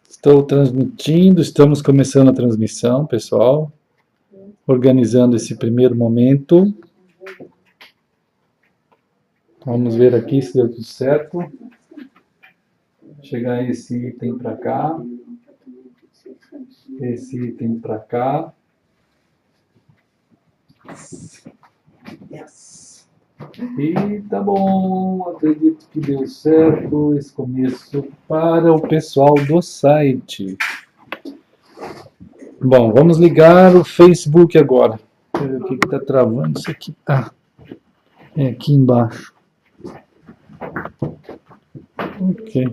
Estou transmitindo, estamos começando a transmissão, pessoal. Organizando esse primeiro momento. Vamos ver aqui se deu tudo certo. Chegar esse item para cá. Esse item para cá. Yes. E tá bom, acredito que deu certo esse começo para o pessoal do site. Bom, vamos ligar o Facebook agora. Deixa eu ver o que está travando isso aqui. Ah, é aqui embaixo. Ok.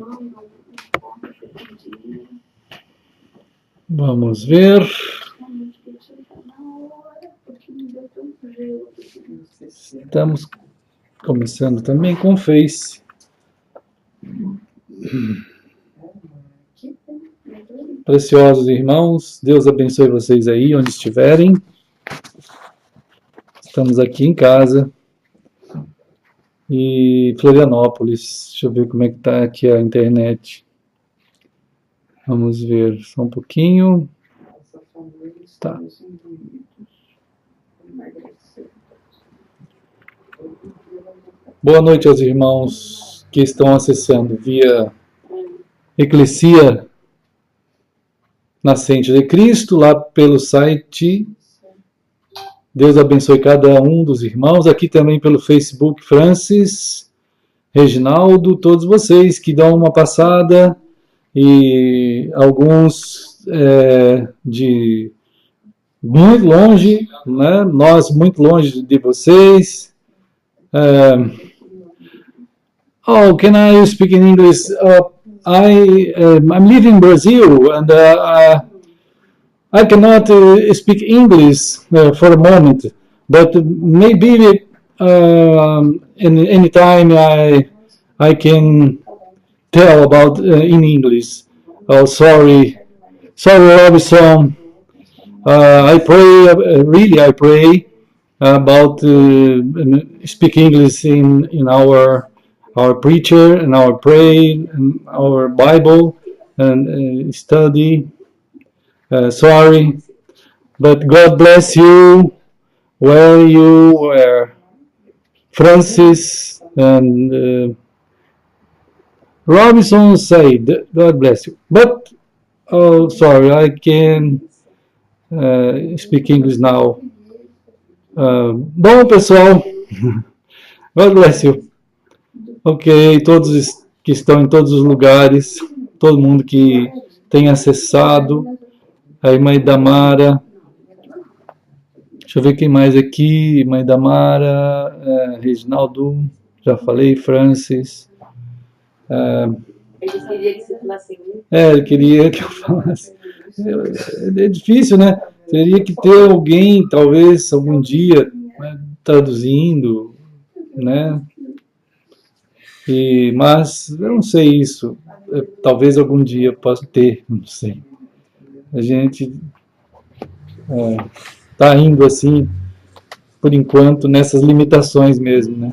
Vamos ver. Estamos começando também com o Face. Preciosos irmãos, Deus abençoe vocês aí, onde estiverem. Estamos aqui em casa. E Florianópolis. Deixa eu ver como é que está aqui a internet. Vamos ver só um pouquinho. Tá. Boa noite aos irmãos que estão acessando via Eclesia Nascente de Cristo, lá pelo site. Deus abençoe cada um dos irmãos. Aqui também pelo Facebook, Francis, Reginaldo, todos vocês que dão uma passada. E alguns de muito longe, né? Nós muito longe de vocês. Oh, can I speak in English? I'm living in Brazil, and I cannot speak English for a moment, but maybe in any time I can tell about in English. Oh, sorry, Robinson. I pray, really, I pray about speak English in our preacher and our pray and our Bible and study. Sorry, but God bless you where you were. Francis and Robinson said, God bless you. But, oh, sorry, I can speak English now. Bom, pessoal, God bless you. Ok, todos que estão em todos os lugares, todo mundo que tem acessado, a irmã Idamara, deixa eu ver quem mais aqui, irmã Idamara, Reginaldo, já falei, Francis. Ele queria que você falasse inglês? Ele queria que eu falasse. É difícil, né? Teria que ter alguém, talvez, algum dia, né, traduzindo, né? Mas eu não sei isso. Talvez algum dia possa ter, não sei. A gente está indo assim, por enquanto, nessas limitações mesmo, né?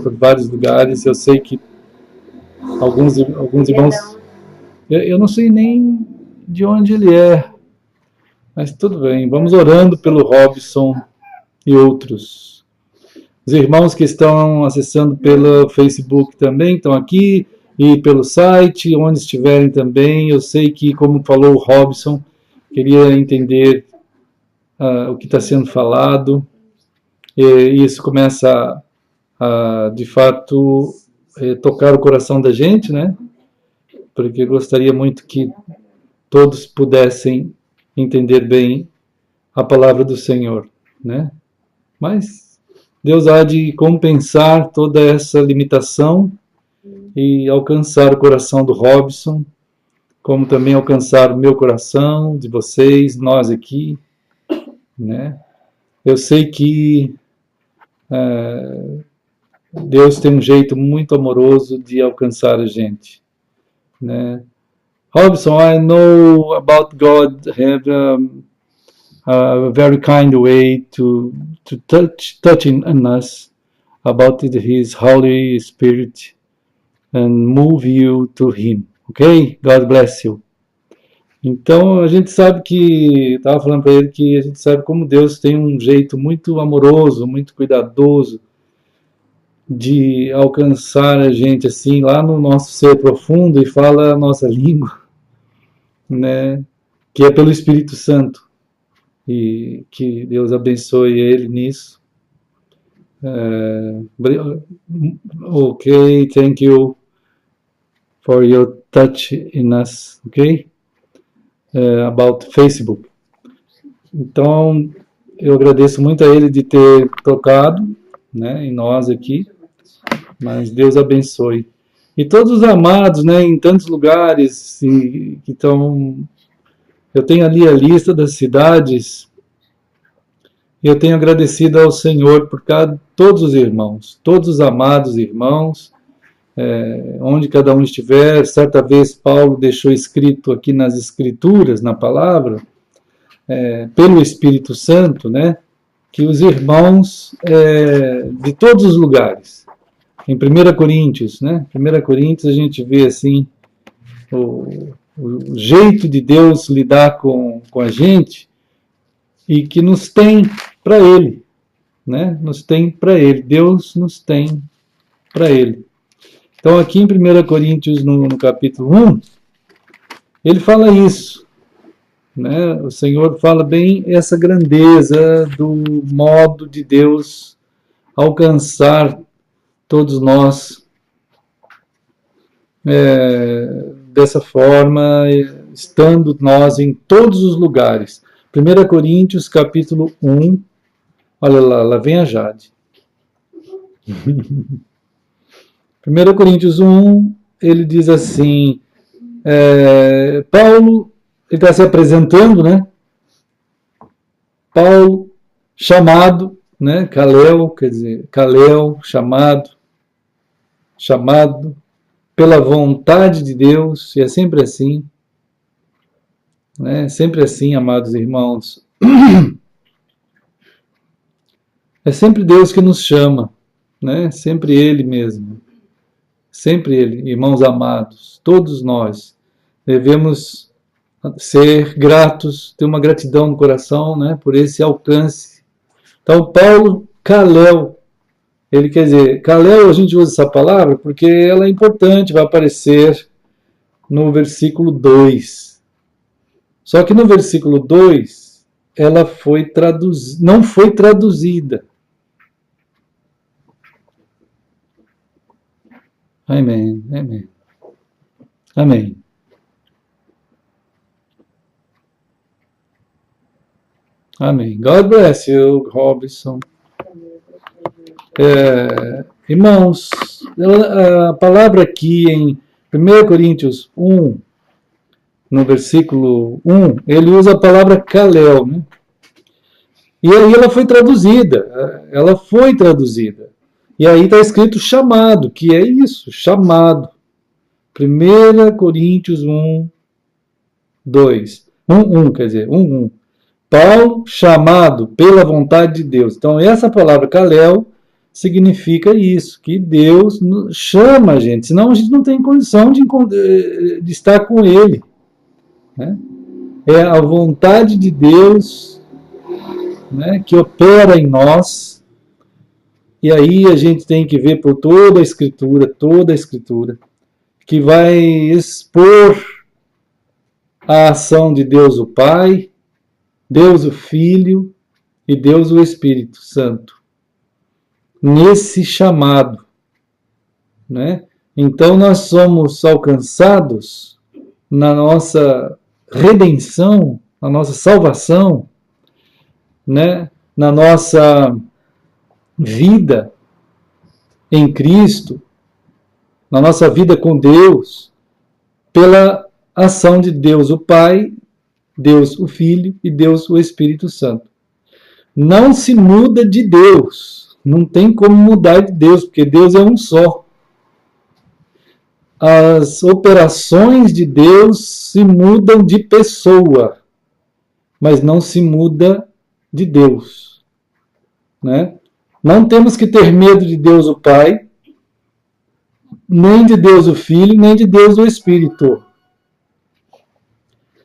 Por vários lugares. Eu sei que alguns irmãos... Eu não sei nem de onde ele é, mas tudo bem. Vamos orando pelo Robson e outros. Os irmãos que estão acessando pelo Facebook também estão aqui, e pelo site, onde estiverem também. Eu sei que, como falou o Robson, queria entender o que está sendo falado, e isso começa a de fato, tocar o coração da gente, né? Porque eu gostaria muito que todos pudessem entender bem a palavra do Senhor, né? Mas Deus há de compensar toda essa limitação e alcançar o coração do Robson, como também alcançar o meu coração, de vocês, nós aqui, né? Eu sei que Deus tem um jeito muito amoroso de alcançar a gente, né? Robson, I know about God have a very kind way to touching on us about His Holy Spirit and move you to Him, Ok? God bless you. Então a gente sabe que, estava falando para ele que a gente sabe como Deus tem um jeito muito amoroso, muito cuidadoso de alcançar a gente assim lá no nosso ser profundo e fala a nossa língua, né? Que é pelo Espírito Santo. E que Deus abençoe ele nisso. Ok, thank you for your touch in us, ok? About Facebook. Então, eu agradeço muito a ele de ter tocado, né, em nós aqui, mas Deus abençoe. E todos os amados, né, em tantos lugares que estão... Eu tenho ali a lista das cidades e eu tenho agradecido ao Senhor por todos os irmãos, todos os amados irmãos, onde cada um estiver. Certa vez Paulo deixou escrito aqui nas Escrituras, na palavra, pelo Espírito Santo, né, que os irmãos de todos os lugares, em 1 Coríntios, né, 1 Coríntios a gente vê assim o jeito de Deus lidar com a gente e que nos tem para Ele, né, nos tem para Ele, Deus nos tem para Ele. Então aqui em 1 Coríntios, no capítulo 1, ele fala isso, né? O Senhor fala bem essa grandeza do modo de Deus alcançar todos nós dessa forma, estando nós em todos os lugares. 1 Coríntios capítulo 1, olha lá vem a Jade. 1 Coríntios 1, ele diz assim, Paulo, ele está se apresentando, né? Paulo, chamado, né? Kalel, quer dizer, Kalel, chamado pela vontade de Deus, e é sempre assim, né? Sempre assim, amados irmãos. É sempre Deus que nos chama, né? Sempre Ele mesmo. Sempre Ele, irmãos amados, todos nós devemos ser gratos, ter uma gratidão no coração, né, por esse alcance. Então, Paulo, Kalel, ele quer dizer, Kalel, a gente usa essa palavra porque ela é importante, vai aparecer no versículo 2. Só que no versículo 2, ela não foi traduzida. Amém, amém. Amém. Amém. God bless you, Robson. Irmãos, a palavra aqui em 1 Coríntios 1, no versículo 1, ele usa a palavra Kalel, né? E aí ela foi traduzida. E aí está escrito chamado, que é isso, chamado. 1 Coríntios 1, 2. 1, quer dizer, 1. Paulo, chamado pela vontade de Deus. Então, essa palavra Kalel significa isso, que Deus chama a gente, senão a gente não tem condição de estar com Ele. Né? É a vontade de Deus, né, que opera em nós, e aí a gente tem que ver por toda a Escritura, que vai expor a ação de Deus o Pai, Deus o Filho e Deus o Espírito Santo. Nesse chamado, né? Então nós somos alcançados na nossa redenção, na nossa salvação, né? Na nossa vida em Cristo, na nossa vida com Deus, pela ação de Deus o Pai, Deus o Filho e Deus o Espírito Santo. Não se muda de Deus, não tem como mudar de Deus, porque Deus é um só. As operações de Deus se mudam de pessoa, mas não se muda de Deus, né? Não temos que ter medo de Deus o Pai, nem de Deus o Filho, nem de Deus o Espírito.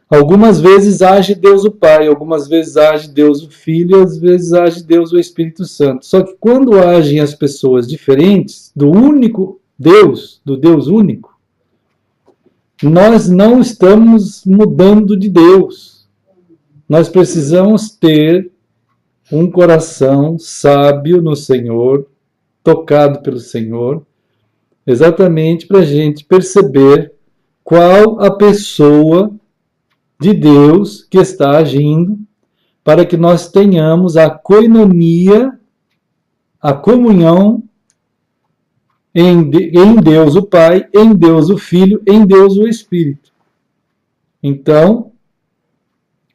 Algumas vezes age Deus o Pai, algumas vezes age Deus o Filho, às vezes age Deus o Espírito Santo. Só que quando agem as pessoas diferentes do único Deus, do Deus único, nós não estamos mudando de Deus. Nós precisamos ter um coração sábio no Senhor, tocado pelo Senhor, exatamente para a gente perceber qual a pessoa de Deus que está agindo, para que nós tenhamos a koinonia, a comunhão em Deus o Pai, em Deus o Filho, em Deus o Espírito. Então,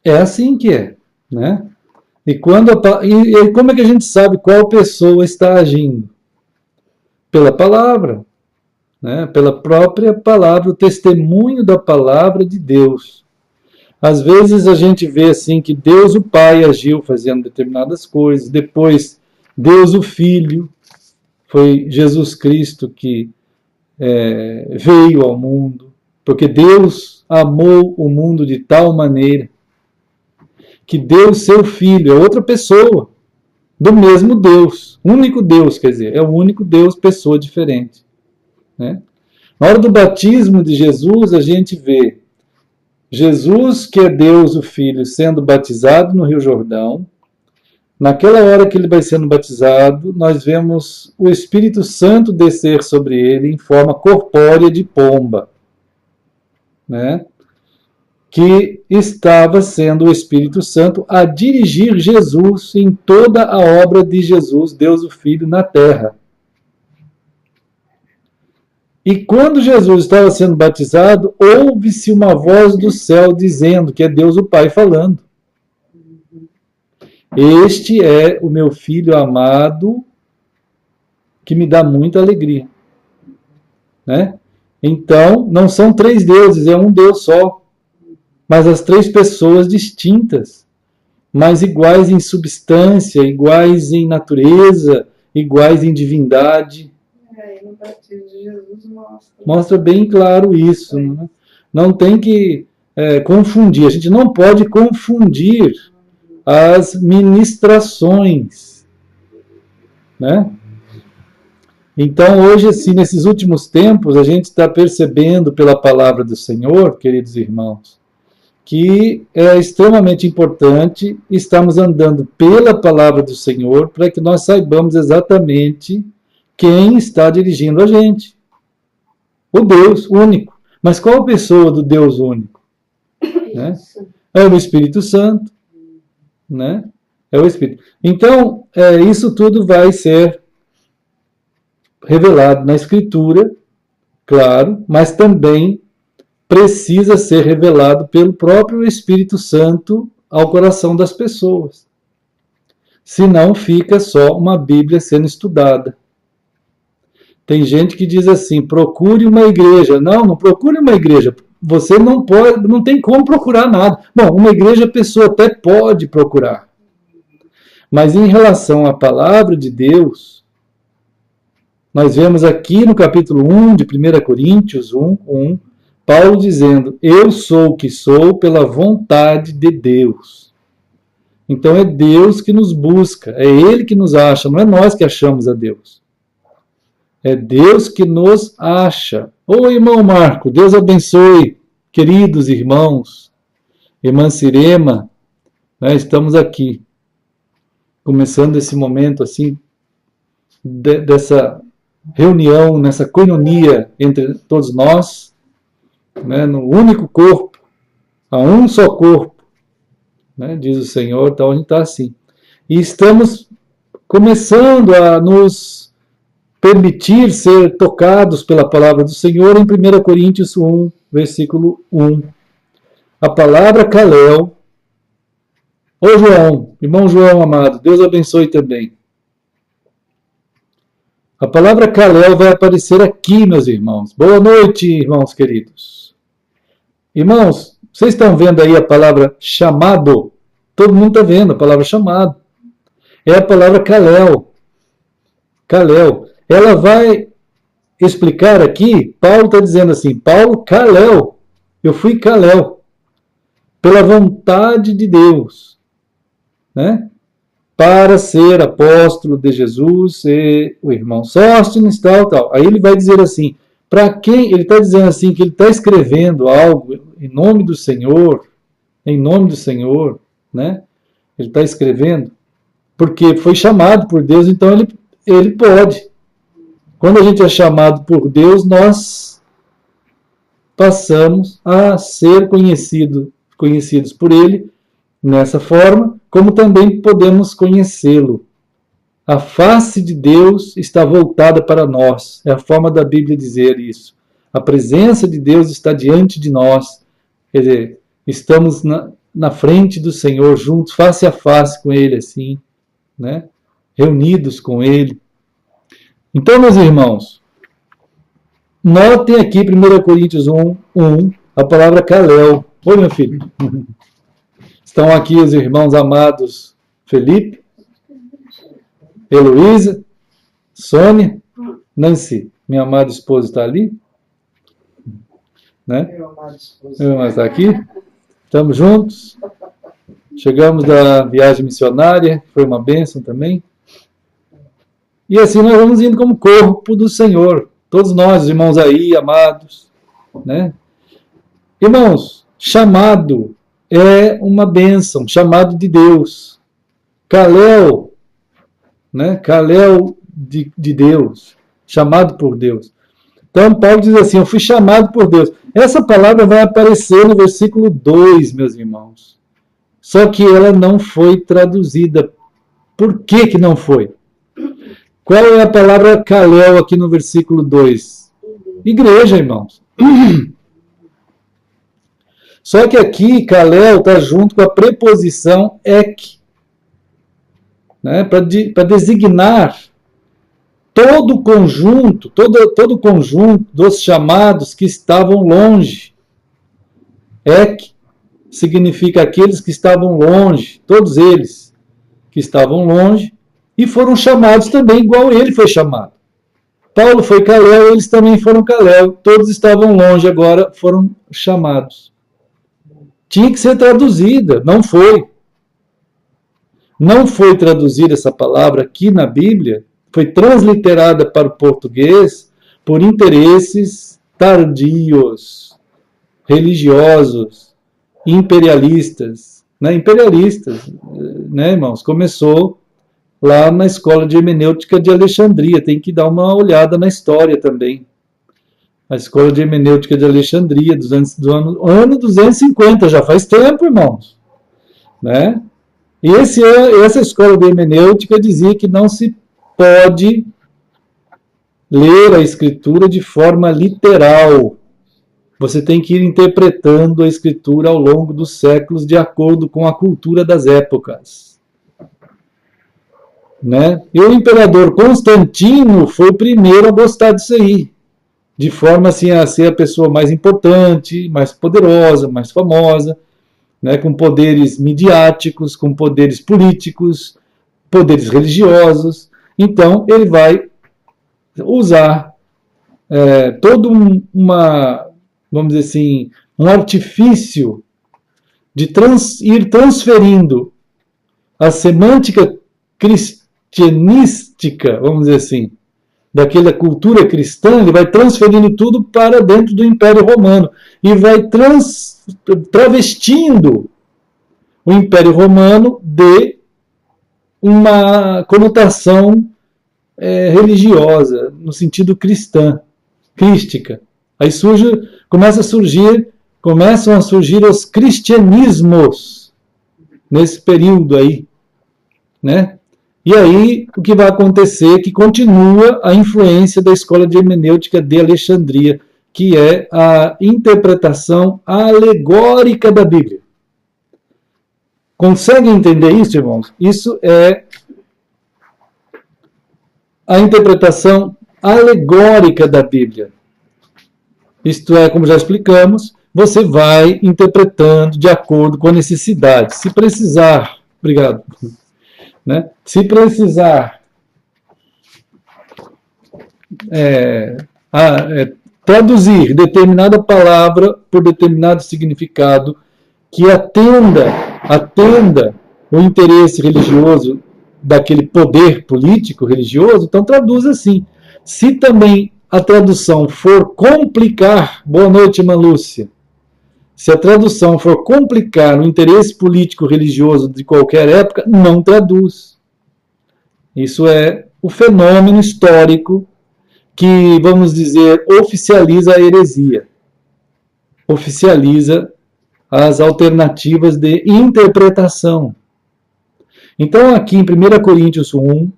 é assim que é, né? E como é que a gente sabe qual pessoa está agindo? Pela palavra, né? Pela própria palavra, o testemunho da palavra de Deus. Às vezes a gente vê assim que Deus o Pai agiu fazendo determinadas coisas, depois Deus o Filho, foi Jesus Cristo que veio ao mundo, porque Deus amou o mundo de tal maneira que deu seu Filho, é outra pessoa, do mesmo Deus, único Deus, quer dizer, é o único Deus, pessoa diferente. Né? Na hora do batismo de Jesus, a gente vê Jesus, que é Deus o Filho, sendo batizado no Rio Jordão. Naquela hora que ele vai sendo batizado, nós vemos o Espírito Santo descer sobre ele em forma corpórea de pomba, né? Que estava sendo o Espírito Santo a dirigir Jesus em toda a obra de Jesus, Deus o Filho, na terra. E quando Jesus estava sendo batizado, ouve-se uma voz do céu dizendo, que é Deus o Pai falando: este é o meu Filho amado, que me dá muita alegria. Né? Então, não são três deuses, é um Deus só. Mas as três pessoas distintas, mas iguais em substância, iguais em natureza, iguais em divindade. No batismo de Jesus mostra bem claro isso. Né? Não tem que confundir, a gente não pode confundir as ministrações. Né? Então, hoje, assim, nesses últimos tempos, a gente está percebendo pela palavra do Senhor, queridos irmãos, que é extremamente importante estarmos andando pela palavra do Senhor para que nós saibamos exatamente quem está dirigindo a gente. O Deus único. Mas qual a pessoa do Deus único? Né? É o Espírito Santo. Né? É o Espírito. Então, isso tudo vai ser revelado na Escritura, claro, mas também precisa ser revelado pelo próprio Espírito Santo ao coração das pessoas. Senão fica só uma Bíblia sendo estudada. Tem gente que diz assim, procure uma igreja. Não procure uma igreja. Você não pode, não tem como procurar nada. Bom, uma igreja a pessoa até pode procurar. Mas em relação à palavra de Deus, nós vemos aqui no capítulo 1 de 1 Coríntios 1, Paulo dizendo, eu sou o que sou pela vontade de Deus. Então é Deus que nos busca, é Ele que nos acha, não é nós que achamos a Deus. É Deus que nos acha. Ô irmão Marco, Deus abençoe, queridos irmãos, irmã Cirema, né, estamos aqui, começando esse momento assim, dessa reunião, nessa koinonia entre todos nós, né, no único corpo, a um só corpo, né, diz o Senhor, então a gente está assim. E estamos começando a nos permitir ser tocados pela palavra do Senhor em 1 Coríntios 1, versículo 1. A palavra Kalel. Ô João, irmão João amado, Deus abençoe também. A palavra Kalel vai aparecer aqui, meus irmãos. Boa noite, irmãos queridos. Irmãos, vocês estão vendo aí a palavra chamado? Todo mundo está vendo a palavra chamado. É a palavra Kalel. Kalel. Ela vai explicar aqui, Paulo está dizendo assim, Paulo Kalel. Eu fui Kalel. pela vontade de Deus, né? Para ser apóstolo de Jesus, e o irmão Sóstenes, tal. Aí ele vai dizer assim, para quem, ele está dizendo assim, que ele está escrevendo algo em nome do Senhor, né? Ele está escrevendo, porque foi chamado por Deus, então ele pode. Quando a gente é chamado por Deus, nós passamos a ser conhecidos por Ele nessa forma, como também podemos conhecê-lo. A face de Deus está voltada para nós. É a forma da Bíblia dizer isso. A presença de Deus está diante de nós. Quer dizer, estamos na frente do Senhor, juntos, face a face com Ele, assim, né? Reunidos com Ele. Então, meus irmãos, notem aqui 1 Coríntios 1, a palavra Kalel. Oi, meu filho. Estão aqui os irmãos amados Felipe, Heloísa, Sônia, Nancy. Minha amada esposa está ali. Né? Meu amado está aqui. Estamos juntos. Chegamos da viagem missionária, foi uma bênção também. E assim nós vamos indo como corpo do Senhor. Todos nós, irmãos aí, amados. Né? Irmãos, chamado é uma bênção, chamado de Deus. Kalel, né? Kalel de Deus, chamado por Deus. Então Paulo diz assim, eu fui chamado por Deus. Essa palavra vai aparecer no versículo 2, meus irmãos. Só que ela não foi traduzida. Por que não foi? Qual é a palavra Kalel aqui no versículo 2? Igreja, irmãos. Só que aqui, Kalel está junto com a preposição ek, né, para designar todo o conjunto dos chamados que estavam longe. Ek significa aqueles que estavam longe, todos eles que estavam longe, e foram chamados também igual ele foi chamado. Paulo foi Kalel, eles também foram Kalel, todos estavam longe, agora foram chamados. Tinha que ser traduzida, não foi. Não foi traduzida essa palavra aqui na Bíblia, foi transliterada para o português por interesses tardios, religiosos, imperialistas. Né? Imperialistas, né, irmãos? Começou lá na Escola de Hermenêutica de Alexandria, tem que dar uma olhada na história também. A Escola de Hermenêutica de Alexandria, do ano 250, já faz tempo, irmãos. Né? E essa Escola de Hermenêutica dizia que não se pode ler a Escritura de forma literal. Você tem que ir interpretando a Escritura ao longo dos séculos de acordo com a cultura das épocas. Né? E o imperador Constantino foi o primeiro a gostar disso aí, de forma assim a ser a pessoa mais importante, mais poderosa, mais famosa, né, com poderes midiáticos, com poderes políticos, poderes religiosos. Então ele vai usar todo vamos dizer assim, um artifício de ir transferindo a semântica cristianística, vamos dizer assim, daquela cultura cristã, ele vai transferindo tudo para dentro do Império Romano e vai travestindo o Império Romano de uma conotação religiosa, no sentido crística. Aí começam a surgir os cristianismos nesse período aí, né? E aí, o que vai acontecer é que continua a influência da Escola de Hermenêutica de Alexandria, que é a interpretação alegórica da Bíblia. Conseguem entender isso, irmãos? Isso é a interpretação alegórica da Bíblia. Isto é, como já explicamos, você vai interpretando de acordo com a necessidade. Se precisar, obrigado. Né? Se precisar traduzir determinada palavra por determinado significado, que atenda o interesse religioso daquele poder político religioso, então traduz assim. Se também a tradução for complicar, boa noite, irmã Lúcia, se a tradução for complicar o interesse político religioso de qualquer época, não traduz. Isso é o fenômeno histórico que, vamos dizer, oficializa a heresia. Oficializa as alternativas de interpretação. Então, aqui em 1 Coríntios 1,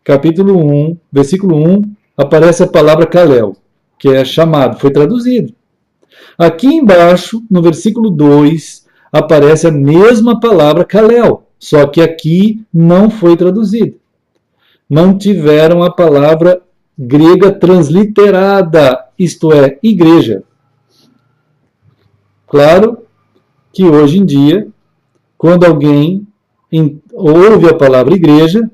capítulo 1, versículo 1, aparece a palavra kalel, que é chamado, foi traduzido. Aqui embaixo, no versículo 2, aparece a mesma palavra kalel, só que aqui não foi traduzida. Mantiveram a palavra grega transliterada, isto é, igreja. Claro que hoje em dia, quando alguém ouve a palavra igreja,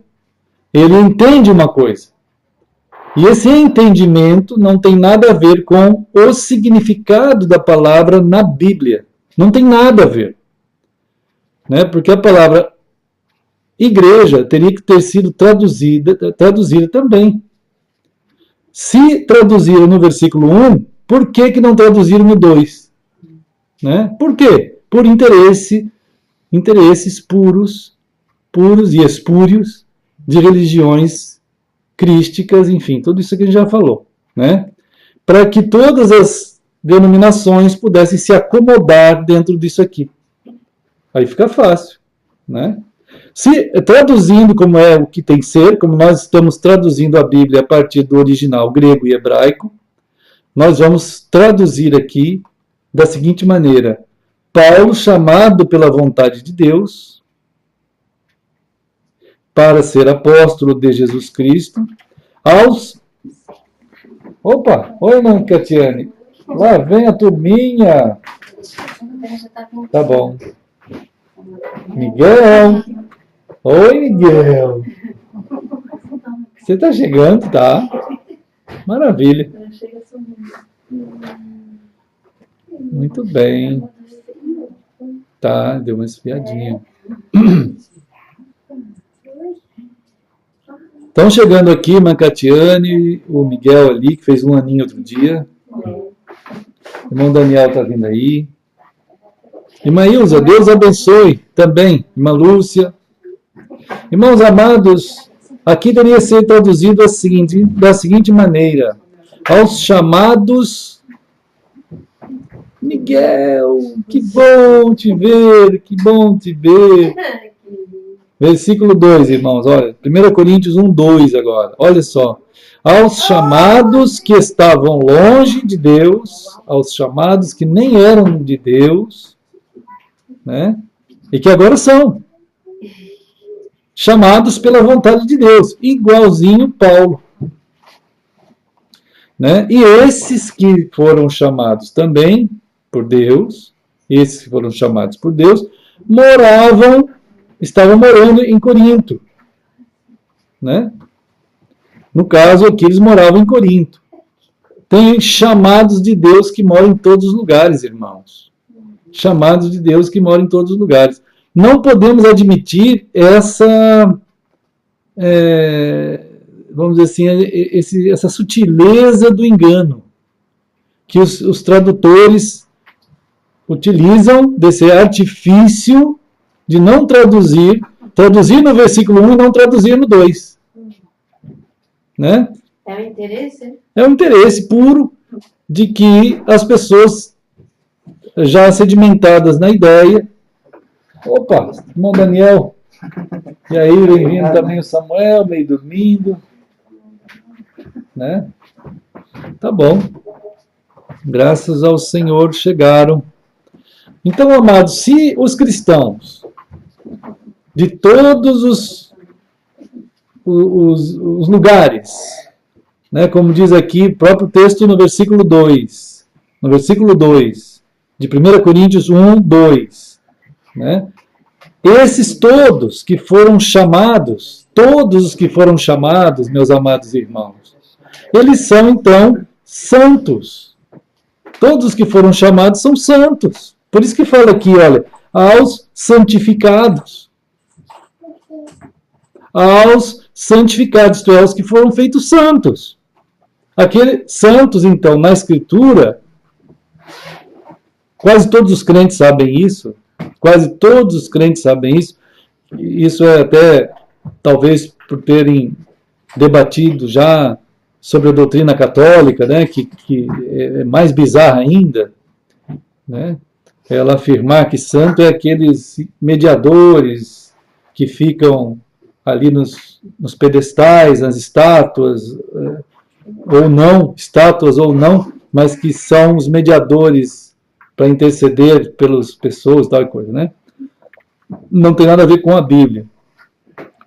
ele entende uma coisa. E esse entendimento não tem nada a ver com o significado da palavra na Bíblia. Não tem nada a ver. Né? Porque a palavra igreja teria que ter sido traduzida também. Se traduziram no versículo 1, por que não traduziram no 2? Né? Por quê? Por interesses puros e espúrios de religiões crísticas, enfim, tudo isso que a gente já falou, né? Para que todas as denominações pudessem se acomodar dentro disso aqui. Aí fica fácil, né? Se traduzindo como é o que tem que ser, como nós estamos traduzindo a Bíblia a partir do original grego e hebraico, nós vamos traduzir aqui da seguinte maneira: Paulo, chamado pela vontade de Deus para ser apóstolo de Jesus Cristo, aos... Opa! Oi, irmã Catiane. Lá vem a turminha. Tá bom. Miguel. Oi, Miguel. Você está chegando, tá? Maravilha. Muito bem. Tá, deu uma esfriadinha. Estão chegando aqui, irmã Catiane, o Miguel ali, que fez um aninho outro dia. O irmão Daniel está vindo aí. Irmã Ilza, Deus abençoe também. Irmã Lúcia. Irmãos amados, aqui deveria ser traduzido da seguinte maneira: aos chamados... Miguel, que bom te ver, que bom te ver. Versículo 2, irmãos, olha, 1 Coríntios 1, 2 agora, olha só. Aos chamados que estavam longe de Deus, aos chamados que nem eram de Deus, né? E que agora são chamados pela vontade de Deus, igualzinho Paulo. Né? E esses que foram chamados também por Deus, esses que foram chamados por Deus, estavam morando em Corinto. Né? No caso aqui, eles moravam em Corinto. Tem chamados de Deus que moram em todos os lugares, irmãos. Chamados de Deus que moram em todos os lugares. Não podemos admitir vamos dizer assim, essa sutileza do engano que os tradutores utilizam desse artifício de não traduzir no versículo 1 e não traduzir no 2. Né? É o interesse? É um interesse puro de que as pessoas já sedimentadas na ideia... Opa, irmão Daniel, e aí bem-vindo também o Samuel, meio dormindo, né? Tá bom, graças ao Senhor chegaram. Então, amados, se os cristãos de todos os lugares, né, como diz aqui o próprio texto no versículo 2 de 1 Coríntios 1, 2, né? Esses todos que foram chamados, todos os que foram chamados, meus amados irmãos, eles são então santos. Todos os que foram chamados são santos. Por isso que fala aqui, olha, aos santificados. Aos santificados, isto é, aos que foram feitos santos. Aqueles santos, então, na Escritura, quase todos os crentes sabem isso. Quase todos os crentes sabem isso. Isso é até, talvez, por terem debatido já sobre a doutrina católica, né, que é mais bizarra ainda, né, ela afirmar que santo é aqueles mediadores que ficam ali nos pedestais, nas estátuas, ou não, mas que são os mediadores para interceder pelas pessoas, tal coisa, né? Não tem nada a ver com a Bíblia.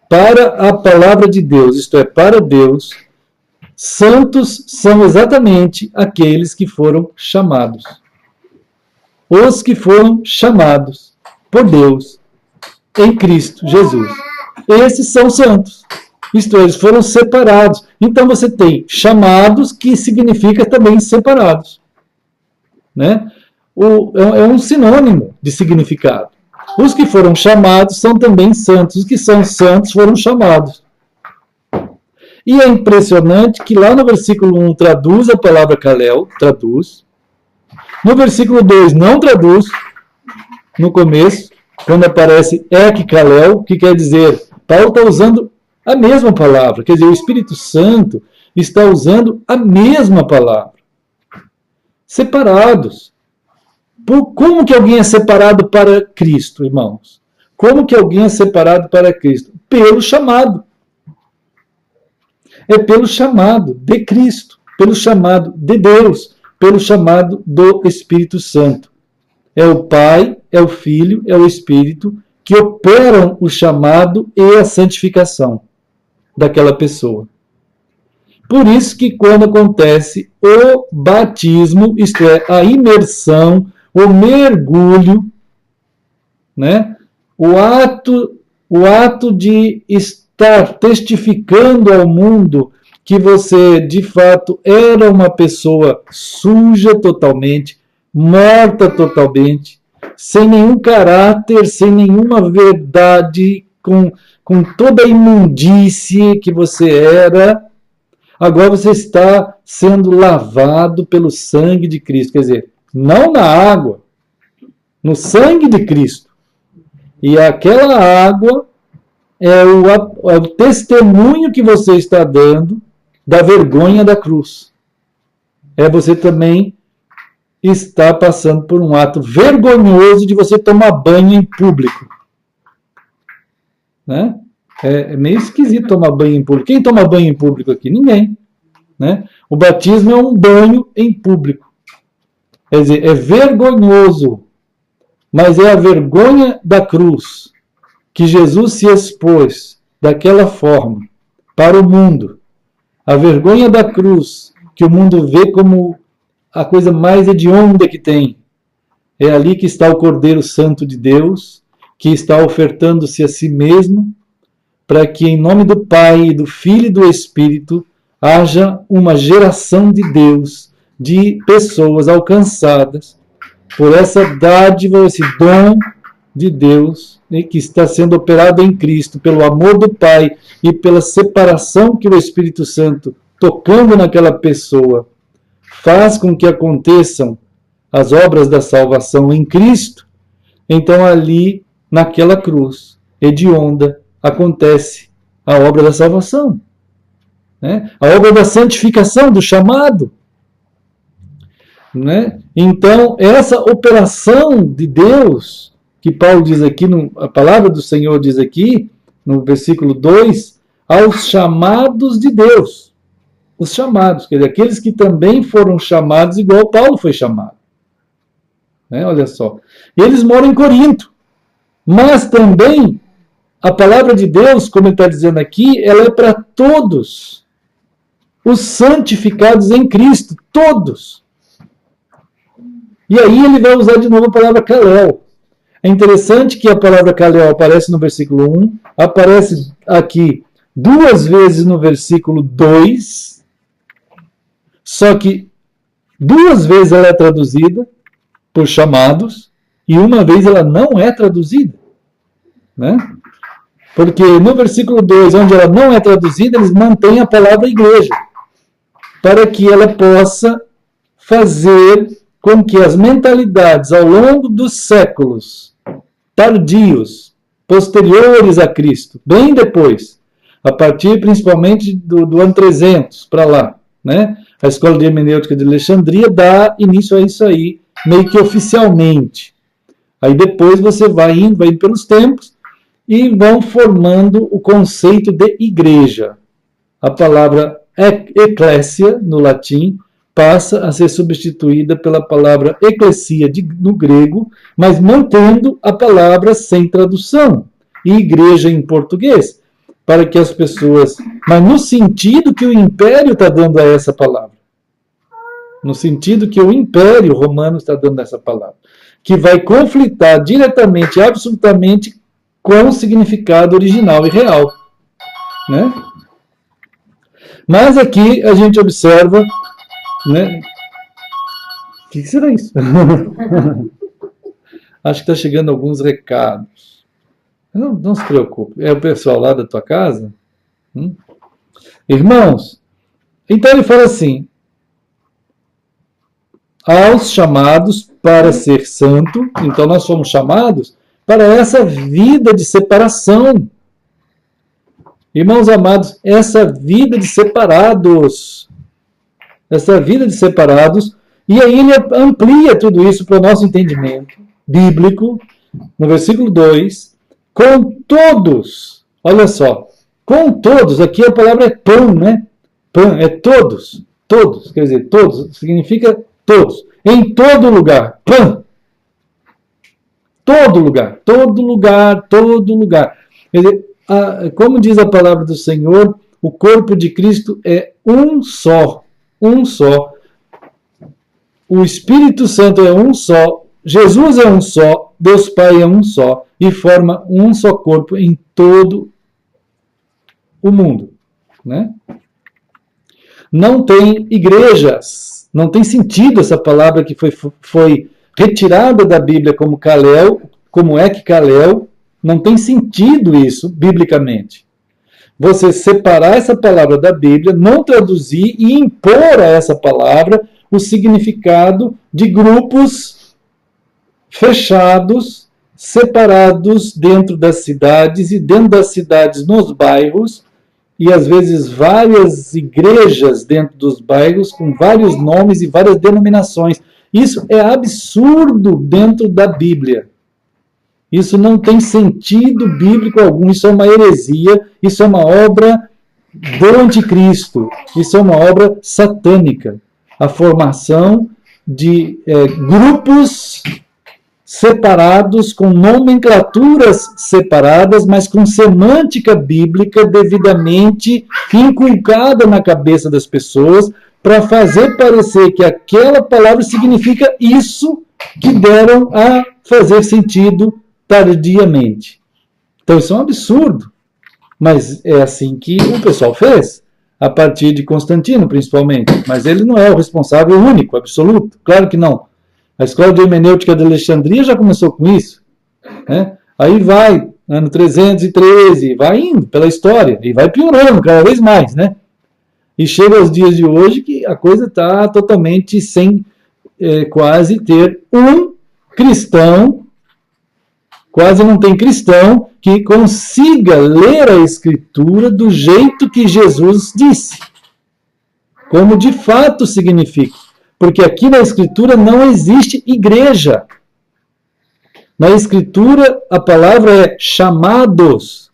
Para a palavra de Deus, isto é, para Deus, santos são exatamente aqueles que foram chamados. Os que foram chamados por Deus em Cristo Jesus. Esses são santos. Isto é, eles foram separados. Então você tem chamados, que significa também separados. Né? É um sinônimo de significado. Os que foram chamados são também santos. Os que são santos foram chamados. E é impressionante que lá no versículo 1 traduz a palavra Kalel, traduz. No versículo 2 não traduz, no começo, quando aparece Ek Kalel, que quer dizer, Paulo está usando a mesma palavra, quer dizer, o Espírito Santo está usando a mesma palavra. Separados. Como que alguém é separado para Cristo, irmãos? Como que alguém é separado para Cristo? Pelo chamado. É pelo chamado de Cristo, pelo chamado de Deus, pelo chamado do Espírito Santo. É o Pai, é o Filho, é o Espírito que operam o chamado e a santificação daquela pessoa. Por isso que quando acontece o batismo, isto é, a imersão, o mergulho, né? O ato de estar testificando ao mundo que você, de fato, era uma pessoa suja totalmente, morta totalmente, sem nenhum caráter, sem nenhuma verdade, com toda a imundície que você era. Agora você está sendo lavado pelo sangue de Cristo. Quer dizer, não na água, no sangue de Cristo. E aquela água é o testemunho que você está dando da vergonha da cruz. É você também está passando por um ato vergonhoso de você tomar banho em público. Né? É meio esquisito tomar banho em público. Quem toma banho em público aqui? Ninguém. Né? O batismo é um banho em público. Quer dizer, é vergonhoso, mas é a vergonha da cruz que Jesus se expôs daquela forma para o mundo. A vergonha da cruz que o mundo vê como a coisa mais hedionda que tem. É ali que está o Cordeiro Santo de Deus, que está ofertando-se a si mesmo, para que em nome do Pai, do Filho e do Espírito, haja uma geração de Deus, de pessoas alcançadas por essa dádiva, esse dom de Deus, que está sendo operado em Cristo, pelo amor do Pai e pela separação que o Espírito Santo, tocando naquela pessoa, faz com que aconteçam as obras da salvação em Cristo. Então ali, naquela cruz hedionda, acontece a obra da salvação. Né? A obra da santificação, do chamado. Né? Então, essa operação de Deus, que Paulo diz aqui, a palavra do Senhor diz aqui, no versículo 2, aos chamados de Deus. Os chamados, quer dizer, aqueles que também foram chamados igual Paulo foi chamado. Né? Olha só. Eles moram em Corinto, mas também a palavra de Deus, como ele está dizendo aqui, ela é para todos os santificados em Cristo, todos. E aí ele vai usar de novo a palavra Kalel. É interessante que a palavra Kalel aparece no versículo 1, aparece aqui 2 vezes no versículo 2, só que 2 vezes ela é traduzida por chamados, e uma vez ela não é traduzida, né? Porque no versículo 2, onde ela não é traduzida, eles mantêm a palavra igreja, para que ela possa fazer com que as mentalidades ao longo dos séculos tardios, posteriores a Cristo, bem depois, a partir principalmente do ano 300 para lá, né? A Escola de Hermenêutica de Alexandria dá início a isso aí, meio que oficialmente. Aí depois você vai indo pelos tempos e vão formando o conceito de igreja. A palavra eclésia, no latim, passa a ser substituída pela palavra eclesia no grego, mas mantendo a palavra sem tradução, e igreja em português, para que as pessoas... Mas no sentido que o Império está dando a essa palavra. No sentido que o Império Romano está dando a essa palavra. Que vai conflitar diretamente, absolutamente, com o significado original e real. Né? Mas aqui a gente observa... Né? O que será isso? Acho que está chegando alguns recados. Não se preocupe. É o pessoal lá da tua casa? Irmãos, então ele fala assim: aos chamados para ser santo, então nós somos chamados para essa vida de separação. Irmãos amados, essa vida de separados. Essa vida de separados, e aí ele amplia tudo isso para o nosso entendimento bíblico, no versículo 2, com todos, olha só, com todos, aqui a palavra é pão, né? Pão, é todos, quer dizer, todos, significa todos, em todo lugar, pão. Todo lugar. Quer dizer, como diz a palavra do Senhor, o corpo de Cristo é um só. O Espírito Santo é um só, Jesus é um só, Deus Pai é um só, e forma um só corpo em todo o mundo. Né? Não tem igrejas, não tem sentido essa palavra que foi retirada da Bíblia como Kalel, como Ek-Kalel, não tem sentido isso biblicamente. Você separar essa palavra da Bíblia, não traduzir e impor a essa palavra o significado de grupos fechados, separados dentro das cidades e dentro das cidades nos bairros, e às vezes várias igrejas dentro dos bairros com vários nomes e várias denominações. Isso é absurdo dentro da Bíblia. Isso não tem sentido bíblico algum, isso é uma heresia, isso é uma obra do anticristo, isso é uma obra satânica. A formação de grupos separados, com nomenclaturas separadas, mas com semântica bíblica devidamente inculcada na cabeça das pessoas, para fazer parecer que aquela palavra significa isso que deram a fazer sentido tardiamente. Então isso é um absurdo, mas é assim que o pessoal fez, a partir de Constantino principalmente, mas ele não é o responsável único, absoluto, claro que não. A Escola de Hermenêutica de Alexandria já começou com isso, né? Aí vai, ano 313, vai indo pela história, e vai piorando cada vez mais, né? E chega aos dias de hoje que a coisa está totalmente sem quase ter um cristão. Quase não tem cristão que consiga ler a Escritura do jeito que Jesus disse. Como de fato significa. Porque aqui na Escritura não existe igreja. Na Escritura a palavra é chamados.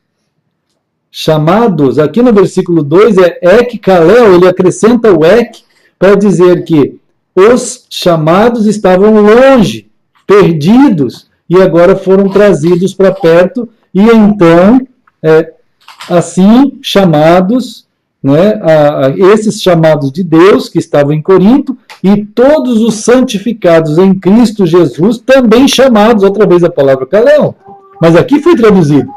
Chamados, aqui no versículo 2 é ek-kalel, ele acrescenta o ek para dizer que os chamados estavam longe, perdidos, e agora foram trazidos para perto, e então, assim, chamados, né, esses chamados de Deus, que estavam em Corinto, e todos os santificados em Cristo Jesus, também chamados, outra vez a palavra kalel, mas aqui foi traduzido,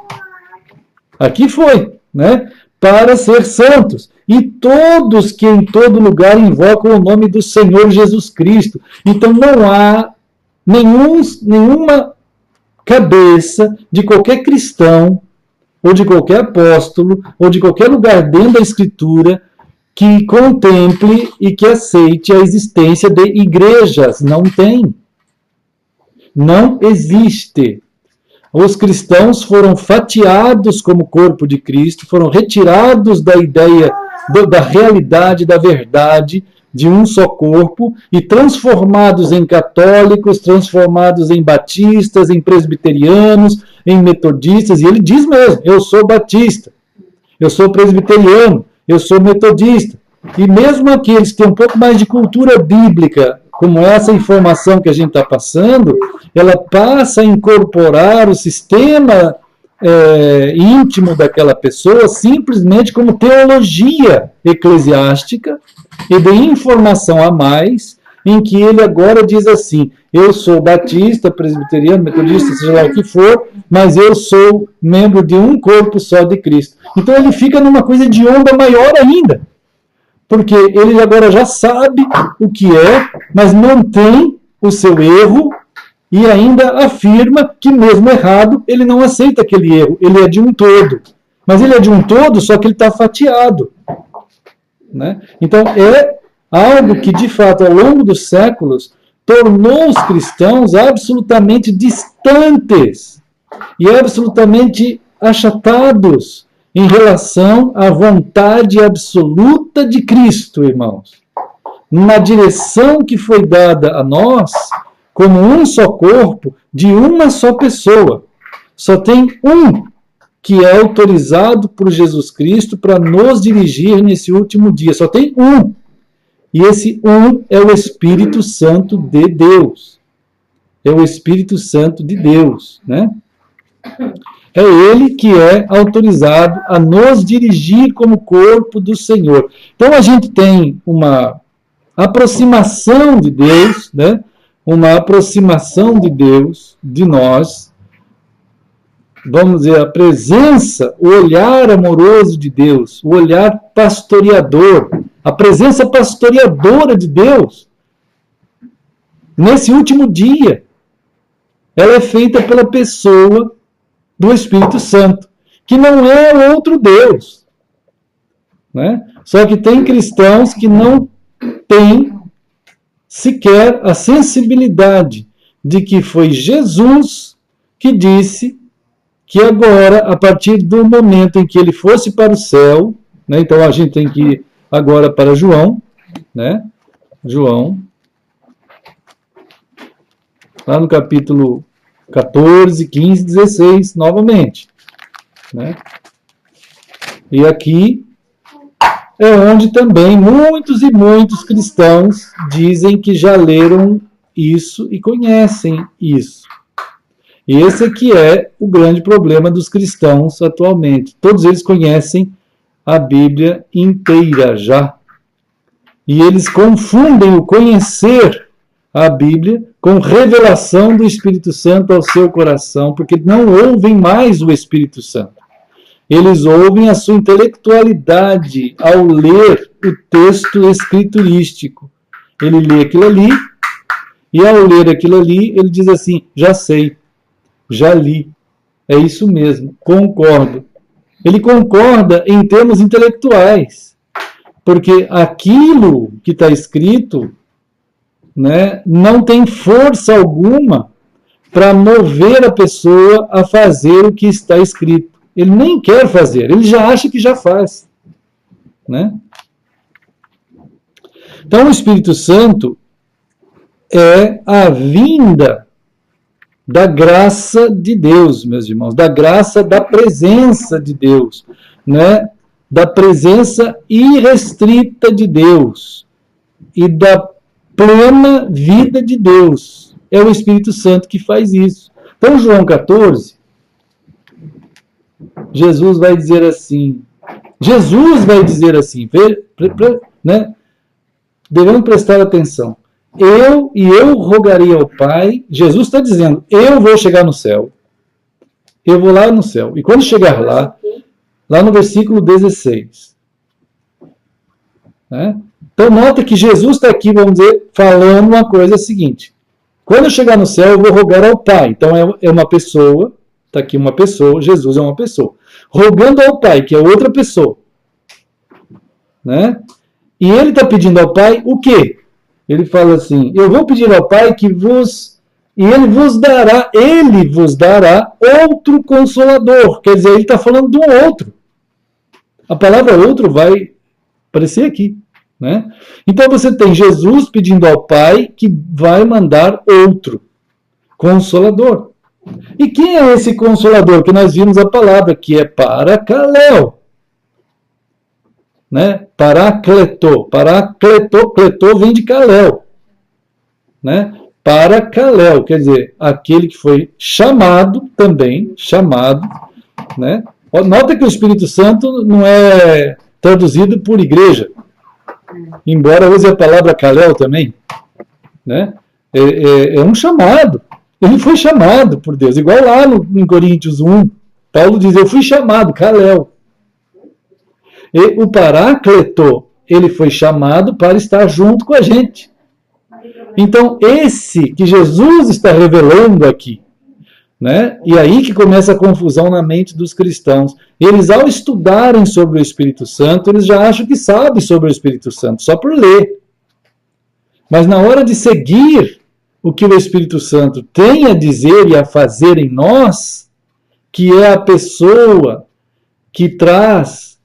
aqui foi, né, para ser santos, e todos que em todo lugar invocam o nome do Senhor Jesus Cristo. Então não há nenhuma cabeça de qualquer cristão, ou de qualquer apóstolo, ou de qualquer lugar dentro da Escritura, que contemple e que aceite a existência de igrejas. Não tem. Não existe. Os cristãos foram fatiados como corpo de Cristo, foram retirados da ideia, da realidade, da verdade de um só corpo e transformados em católicos, transformados em batistas, em presbiterianos, em metodistas. E ele diz mesmo, eu sou batista, eu sou presbiteriano, eu sou metodista. E mesmo aqueles que têm um pouco mais de cultura bíblica, como essa informação que a gente está passando, ela passa a incorporar o sistema íntimo daquela pessoa simplesmente como teologia eclesiástica e de informação a mais, em que ele agora diz assim, eu sou batista, presbiteriano, metodista, seja lá o que for, mas eu sou membro de um corpo só de Cristo. Então ele fica numa coisa de onda maior ainda, porque ele agora já sabe o que é, mas mantém o seu erro e ainda afirma que mesmo errado, ele não aceita aquele erro, ele é de um todo. Mas ele é de um todo, só que ele está fatiado. Né? Então é algo que, de fato, ao longo dos séculos, tornou os cristãos absolutamente distantes e absolutamente achatados em relação à vontade absoluta de Cristo, irmãos. Na direção que foi dada a nós, como um só corpo, de uma só pessoa. Só tem um que é autorizado por Jesus Cristo para nos dirigir nesse último dia. Só tem um. E esse um é o Espírito Santo de Deus. É o Espírito Santo de Deus, né? É ele que é autorizado a nos dirigir como corpo do Senhor. Então a gente tem uma aproximação de Deus, né? Uma aproximação de Deus, de nós, vamos dizer, a presença, o olhar amoroso de Deus, o olhar pastoreador, a presença pastoreadora de Deus, nesse último dia, ela é feita pela pessoa do Espírito Santo, que não é outro Deus. Né? Só que tem cristãos que não têm sequer a sensibilidade de que foi Jesus que disse que agora, a partir do momento em que ele fosse para o céu, né, então a gente tem que ir agora para João, né, João, lá no capítulo 14, 15, 16, novamente. Né? E aqui é onde também muitos e muitos cristãos dizem que já leram isso e conhecem isso. E esse aqui é o grande problema dos cristãos atualmente. Todos eles conhecem a Bíblia inteira já. E eles confundem o conhecer a Bíblia com revelação do Espírito Santo ao seu coração, porque não ouvem mais o Espírito Santo. Eles ouvem a sua intelectualidade ao ler o texto escriturístico. Ele lê aquilo ali, e ao ler aquilo ali, ele diz assim, já sei, já li, é isso mesmo, concordo. Ele concorda em termos intelectuais, porque aquilo que está escrito, né, não tem força alguma para mover a pessoa a fazer o que está escrito. Ele nem quer fazer, ele já acha que já faz. Né? Então, o Espírito Santo é a vinda da graça de Deus, meus irmãos, da graça da presença de Deus, né? Da presença irrestrita de Deus e da plena vida de Deus. É o Espírito Santo que faz isso. Então, João 14, Jesus vai dizer assim, né? Devemos prestar atenção. Eu rogarei ao Pai, Jesus está dizendo, eu vou chegar no céu, eu vou lá no céu, e quando chegar lá no versículo 16, né? Então nota que Jesus está aqui, vamos dizer, falando uma coisa seguinte, Quando eu chegar no céu, eu vou rogar ao Pai. Então é uma pessoa, está aqui uma pessoa, Jesus é uma pessoa. Rogando ao Pai, que é outra pessoa. Né? E ele está pedindo ao Pai o quê? Ele fala assim, eu vou pedir ao Pai que e ele vos dará outro consolador. Quer dizer, ele está falando de um outro. A palavra outro vai aparecer aqui. Né? Então você tem Jesus pedindo ao Pai que vai mandar outro consolador. E quem é esse consolador? Que nós vimos a palavra, que é Paracaléu. Né? Paracleto, cleto vem de Caléu. Né? Paracaléu, quer dizer, aquele que foi chamado também, né? Nota que o Espírito Santo não é traduzido por igreja, embora use a palavra Caléu também, né? É um chamado, ele foi chamado por Deus, igual lá em Coríntios 1, Paulo diz, eu fui chamado, Caléu. E o Paráclito, ele foi chamado para estar junto com a gente. Então, esse que Jesus está revelando aqui, né? E aí que começa a confusão na mente dos cristãos. Eles, ao estudarem sobre o Espírito Santo, eles já acham que sabem sobre o Espírito Santo, só por ler. Mas na hora de seguir o que o Espírito Santo tem a dizer e a fazer em nós, que é a pessoa que traz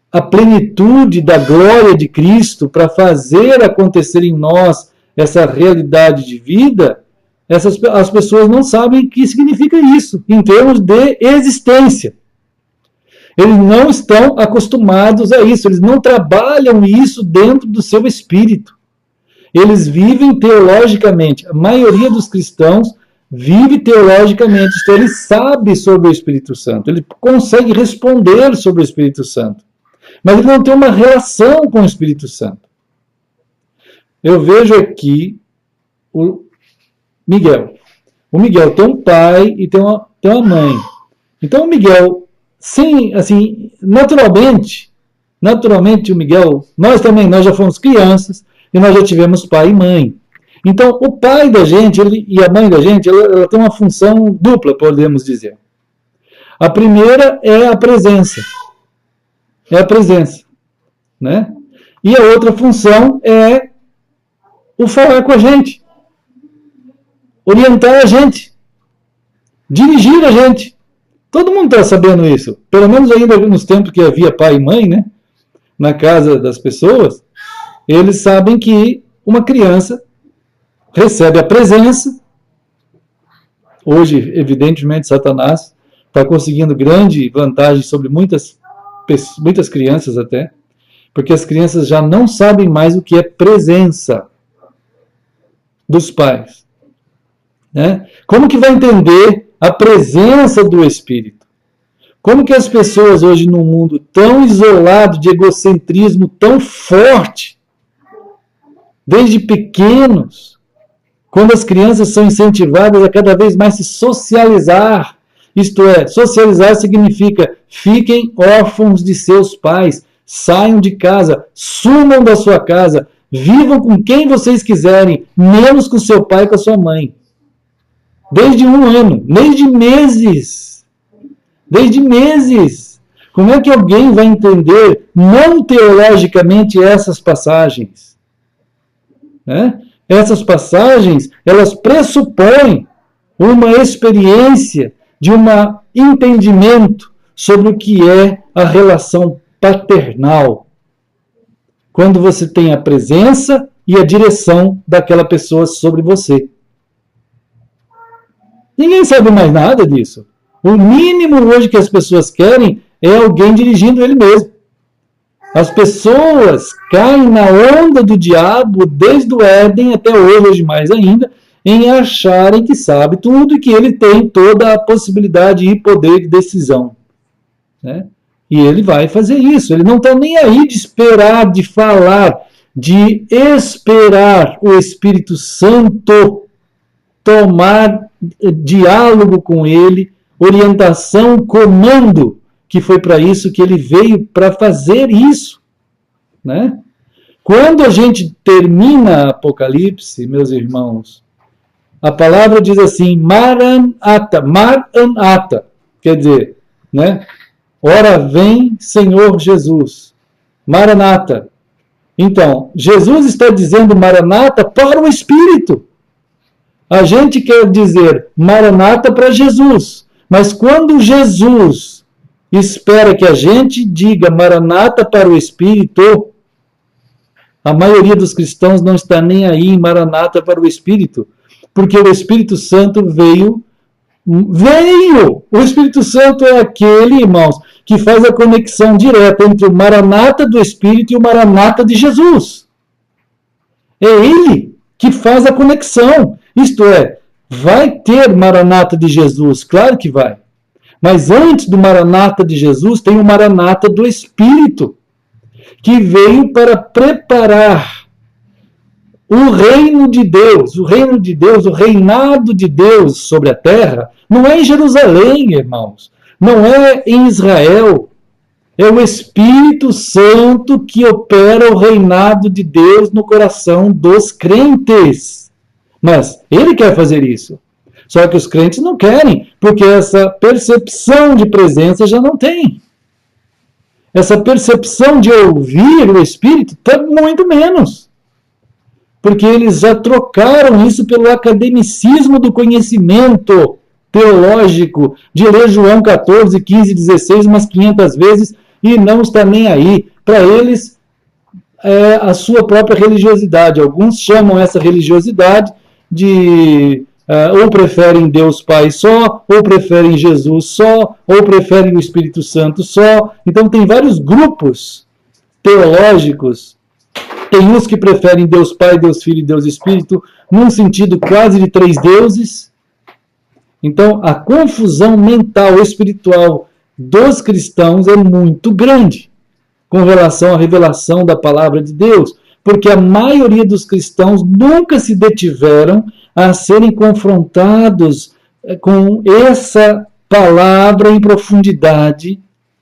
a plenitude da glória de Cristo para fazer acontecer em nós essa realidade de vida, as pessoas não sabem o que significa isso, em termos de existência. Eles não estão acostumados a isso, eles não trabalham isso dentro do seu espírito. Eles vivem teologicamente, a maioria dos cristãos vive teologicamente, então ele sabe sobre o Espírito Santo, ele consegue responder sobre o Espírito Santo, mas ele não tem uma relação com o Espírito Santo. Eu vejo aqui o Miguel. O Miguel tem um pai e tem uma mãe. Então o Miguel, sim, assim, naturalmente o Miguel, nós já fomos crianças e nós já tivemos pai e mãe. Então o pai da gente e a mãe da gente, ela tem uma função dupla, podemos dizer. A primeira é a presença. Né? E a outra função é o falar com a gente, orientar a gente, dirigir a gente. Todo mundo está sabendo isso. Pelo menos ainda nos tempos que havia pai e mãe, né, na casa das pessoas, eles sabem que uma criança recebe a presença. Hoje, evidentemente, Satanás está conseguindo grande vantagem sobre muitas crianças até, porque as crianças já não sabem mais o que é presença dos pais. Né? Como que vai entender a presença do Espírito? Como que as pessoas hoje num mundo tão isolado, de egocentrismo tão forte, desde pequenos, quando as crianças são incentivadas a cada vez mais se socializar, isto é, socializar significa fiquem órfãos de seus pais, saiam de casa, sumam da sua casa, vivam com quem vocês quiserem, menos com seu pai e com a sua mãe. Desde 1 ano, desde meses. Como é que alguém vai entender, não teologicamente, essas passagens? Né? Essas passagens, elas pressupõem uma experiência de um entendimento sobre o que é a relação paternal. Quando você tem a presença e a direção daquela pessoa sobre você. Ninguém sabe mais nada disso. O mínimo hoje que as pessoas querem é alguém dirigindo ele mesmo. As pessoas caem na onda do diabo desde o Éden até hoje mais ainda, em acharem que sabe tudo e que ele tem toda a possibilidade e poder de decisão. Né? E ele vai fazer isso. Ele não está nem aí de esperar, de falar, de esperar o Espírito Santo tomar diálogo com ele, orientação, comando, que foi para isso que ele veio, para fazer isso. Né? Quando a gente termina Apocalipse, meus irmãos, A palavra diz assim, Maranata, Maranata, quer dizer, né? Ora vem, Senhor Jesus. Maranata. Então, Jesus está dizendo Maranata para o Espírito. A gente quer dizer Maranata para Jesus. Mas quando Jesus espera que a gente diga Maranata para o Espírito, a maioria dos cristãos não está nem aí em Maranata para o Espírito. Porque o Espírito Santo veio. O Espírito Santo é aquele, irmãos, que faz a conexão direta entre o Maranata do Espírito e o Maranata de Jesus. É ele que faz a conexão. Isto é, vai ter Maranata de Jesus? Claro que vai. Mas antes do Maranata de Jesus, tem o Maranata do Espírito, que veio para preparar o reino de Deus, o reinado de Deus sobre a terra, não é em Jerusalém, irmãos, não é em Israel, é o Espírito Santo que opera o reinado de Deus no coração dos crentes. Mas ele quer fazer isso. Só que os crentes não querem, porque essa percepção de presença já não tem. Essa percepção de ouvir o Espírito está muito menos. Porque eles já trocaram isso pelo academicismo do conhecimento teológico, de ler João 14, 15, 16 umas 500 vezes e não está nem aí. Para eles, é a sua própria religiosidade. Alguns chamam essa religiosidade de ou preferem Deus Pai só, ou preferem Jesus só, ou preferem o Espírito Santo só. Então tem vários grupos teológicos. Tem uns que preferem Deus Pai, Deus Filho e Deus Espírito, num sentido quase de 3 deuses. Então, a confusão mental espiritual dos cristãos é muito grande com relação à revelação da palavra de Deus, porque a maioria dos cristãos nunca se detiveram a serem confrontados com essa palavra em profundidade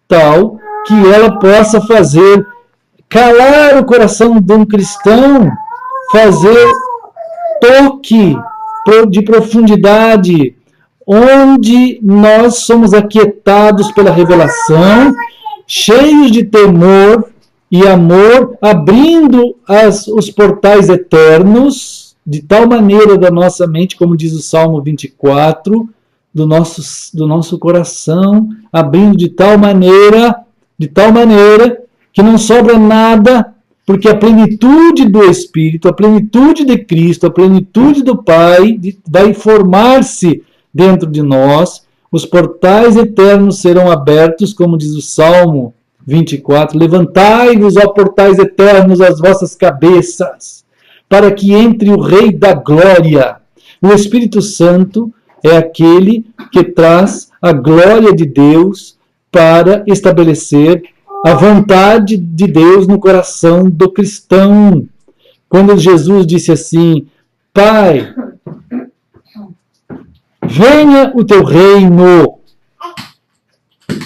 tal que ela possa fazer calar o coração de um cristão, fazer toque de profundidade, onde nós somos aquietados pela revelação, cheios de temor e amor, abrindo os portais eternos, de tal maneira da nossa mente, como diz o Salmo 24, do nosso coração, abrindo de tal maneira que não sobra nada, porque a plenitude do Espírito, a plenitude de Cristo, a plenitude do Pai vai formar-se dentro de nós, os portais eternos serão abertos, como diz o Salmo 24, levantai-vos, ó portais eternos, as vossas cabeças, para que entre o Rei da Glória. O Espírito Santo é aquele que traz a glória de Deus para estabelecer a vontade de Deus no coração do cristão. Quando Jesus disse assim, Pai, venha o teu reino.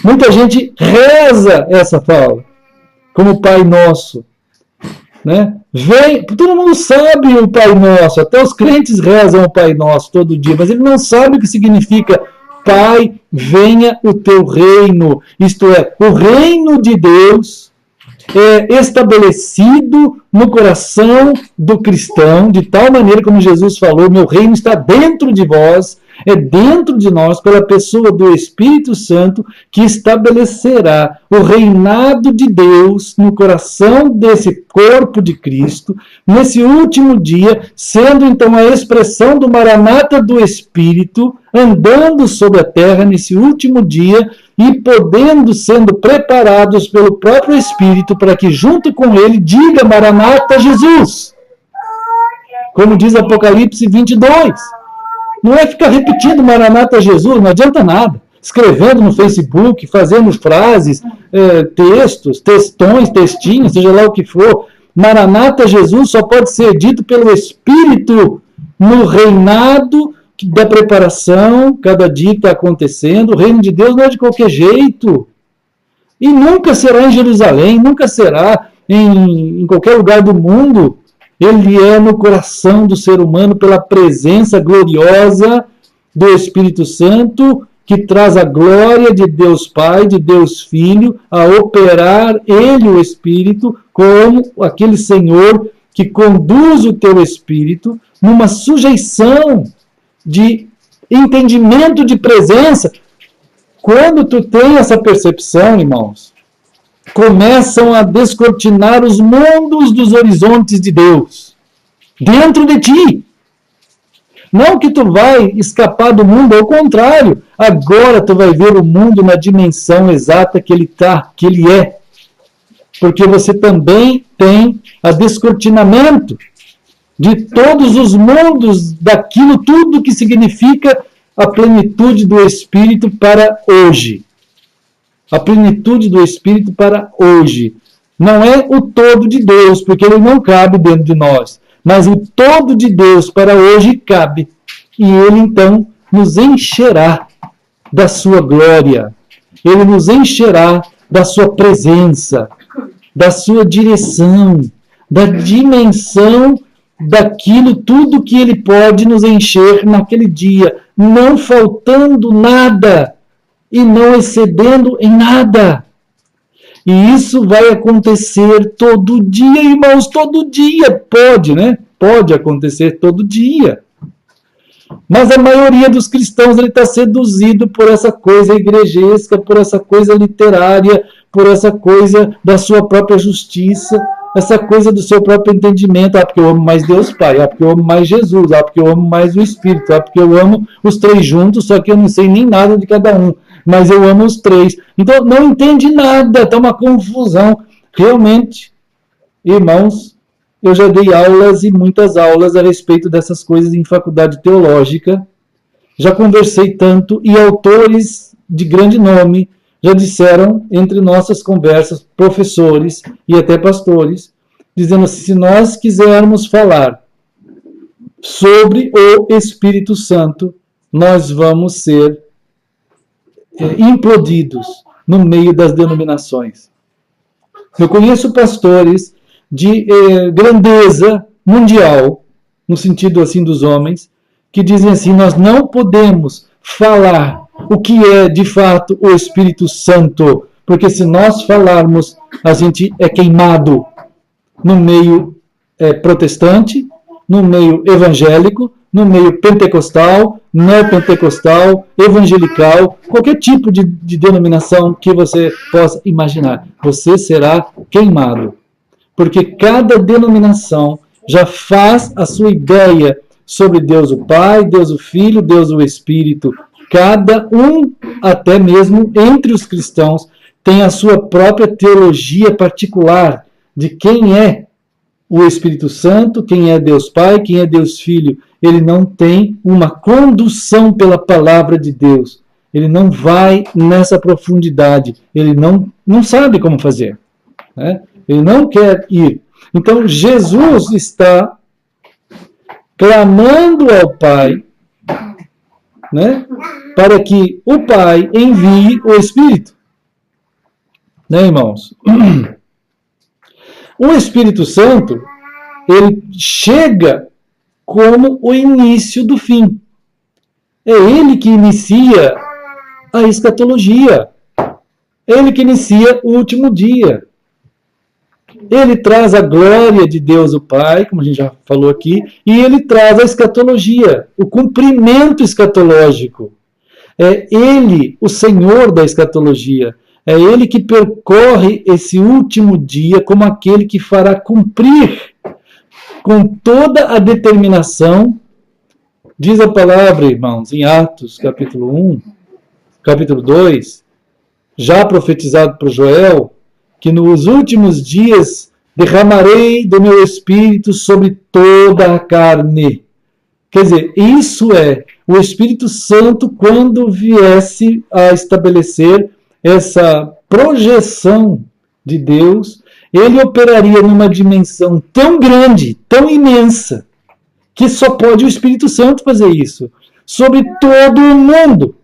Muita gente reza essa fala, como Pai Nosso. Né? Todo mundo sabe o Pai Nosso, até os crentes rezam o Pai Nosso todo dia, mas ele não sabe o que significa Pai, venha o teu reino. Isto é, o reino de Deus é estabelecido no coração do cristão, de tal maneira como Jesus falou, meu reino está dentro de vós, é dentro de nós, pela pessoa do Espírito Santo, que estabelecerá o reinado de Deus no coração desse corpo de Cristo, nesse último dia, sendo então a expressão do Maranata do Espírito, andando sobre a terra nesse último dia e sendo preparados pelo próprio Espírito para que junto com ele diga Maranata Jesus. Como diz Apocalipse 22. Não é ficar repetindo Maranata Jesus, não adianta nada. Escrevendo no Facebook, fazendo frases, textos, textinhos, seja lá o que for. Maranata Jesus só pode ser dito pelo Espírito no reinado da preparação, cada dia que está acontecendo. O reino de Deus não é de qualquer jeito. E nunca será em Jerusalém, nunca será em qualquer lugar do mundo. Ele é no coração do ser humano pela presença gloriosa do Espírito Santo, que traz a glória de Deus Pai, de Deus Filho, a operar Ele, o Espírito, como aquele Senhor que conduz o teu Espírito numa sujeição de entendimento de presença. Quando tu tem essa percepção, irmãos, começam a descortinar os mundos dos horizontes de Deus dentro de ti. Não que tu vai escapar do mundo, ao contrário. Agora tu vai ver o mundo na dimensão exata que ele é. Porque você também tem a descortinamento de todos os mundos, daquilo tudo que significa a plenitude do Espírito para hoje. A plenitude do Espírito para hoje. Não é o todo de Deus, porque ele não cabe dentro de nós. Mas o todo de Deus para hoje cabe. E ele então nos encherá da sua glória. Ele nos encherá da sua presença, da sua direção, da dimensão daquilo tudo que ele pode nos encher naquele dia, não faltando nada e não excedendo em nada. E isso vai acontecer todo dia, irmãos, todo dia. Pode, né? Pode acontecer todo dia. Mas a maioria dos cristãos está seduzido por essa coisa igrejesca, por essa coisa literária, por essa coisa da sua própria justiça, essa coisa do seu próprio entendimento. Ah, porque eu amo mais Deus Pai. Ah, porque eu amo mais Jesus. Ah, porque eu amo mais o Espírito. Ah, porque eu amo os três juntos, só que eu não sei nem nada de cada um. Mas eu amo os três. Então, não entende nada, está uma confusão. Realmente, irmãos, eu já dei aulas e muitas aulas a respeito dessas coisas em faculdade teológica. Já conversei tanto e autores de grande nome já disseram, entre nossas conversas, professores e até pastores, dizendo assim, se nós quisermos falar sobre o Espírito Santo, nós vamos ser implodidos no meio das denominações. Eu conheço pastores de grandeza mundial, no sentido assim dos homens, que dizem assim, nós não podemos falar o que é de fato o Espírito Santo, porque se nós falarmos, a gente é queimado no meio protestante, no meio evangélico, no meio pentecostal, neopentecostal, evangelical, qualquer tipo de denominação que você possa imaginar. Você será queimado. Porque cada denominação já faz a sua ideia sobre Deus o Pai, Deus o Filho, Deus o Espírito. Cada um, até mesmo entre os cristãos, tem a sua própria teologia particular de quem é o Espírito Santo, quem é Deus Pai, quem é Deus Filho. Ele não tem uma condução pela palavra de Deus. Ele não vai nessa profundidade. Ele não sabe como fazer. Né? Ele não quer ir. Então, Jesus está clamando ao Pai, né, para que o Pai envie o Espírito. Né, irmãos? O Espírito Santo, ele chega como o início do fim. É ele que inicia a escatologia. É ele que inicia o último dia. Ele traz a glória de Deus o Pai, como a gente já falou aqui, e ele traz a escatologia, o cumprimento escatológico. É ele, o Senhor da escatologia. É ele que percorre esse último dia como aquele que fará cumprir com toda a determinação. Diz a palavra, irmãos, em Atos, capítulo 1, capítulo 2, já profetizado por Joel, que nos últimos dias derramarei do meu Espírito sobre toda a carne. Quer dizer, isso é o Espírito Santo quando viesse a estabelecer essa projeção de Deus, ele operaria numa dimensão tão grande, tão imensa, que só pode o Espírito Santo fazer isso, sobre todo o mundo.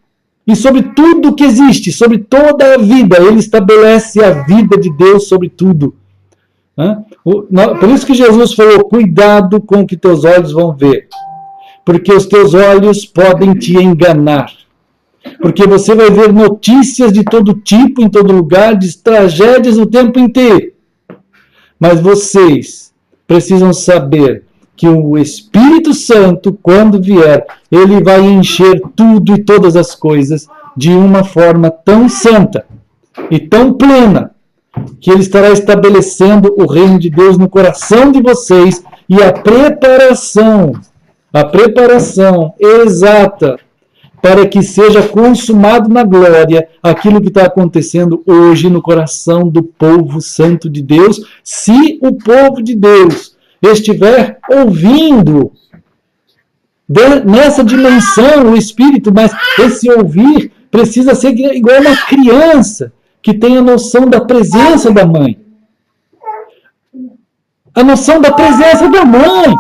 E sobre tudo que existe, sobre toda a vida, ele estabelece a vida de Deus sobre tudo. Por isso que Jesus falou, cuidado com o que teus olhos vão ver, porque os teus olhos podem te enganar. Porque você vai ver notícias de todo tipo, em todo lugar, de tragédias o tempo inteiro. Mas vocês precisam saber que o Espírito Santo, quando vier, ele vai encher tudo e todas as coisas de uma forma tão santa e tão plena, que ele estará estabelecendo o reino de Deus no coração de vocês, e a preparação exata para que seja consumado na glória aquilo que está acontecendo hoje no coração do povo santo de Deus, se o povo de Deus estiver ouvindo nessa dimensão o Espírito, mas esse ouvir precisa ser igual uma criança que tem a noção da presença da mãe. A noção da presença da mãe.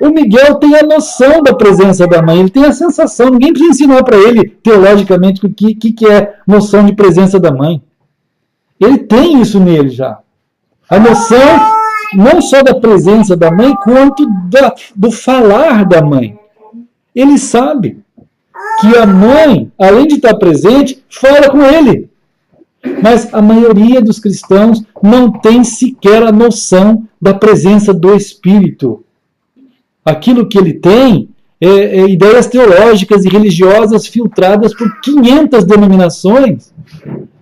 O Miguel tem a noção da presença da mãe, ele tem a sensação, ninguém precisa ensinar para ele teologicamente o que é noção de presença da mãe. Ele tem isso nele já. A noção não só da presença da mãe, quanto do falar da mãe. Ele sabe que a mãe, além de estar presente, fala com ele. Mas a maioria dos cristãos não tem sequer a noção da presença do Espírito. Aquilo que ele tem é ideias teológicas e religiosas filtradas por 500 denominações.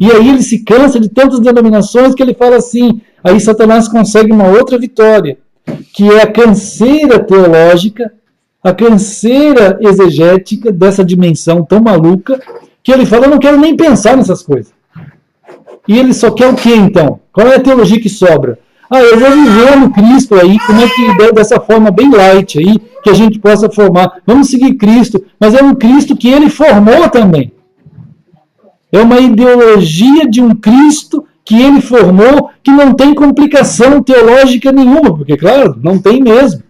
E aí ele se cansa de tantas denominações que ele fala assim, aí Satanás consegue uma outra vitória, que é a canseira teológica, a canseira exegética dessa dimensão tão maluca, que ele fala, eu não quero nem pensar nessas coisas. E ele só quer o quê, então? Qual é a teologia que sobra? Eu vou viver no Cristo aí, como é que dessa forma bem light aí, que a gente possa formar. Vamos seguir Cristo, mas é um Cristo que ele formou também. É uma ideologia de um Cristo que ele formou, que não tem complicação teológica nenhuma, porque, claro, não tem mesmo.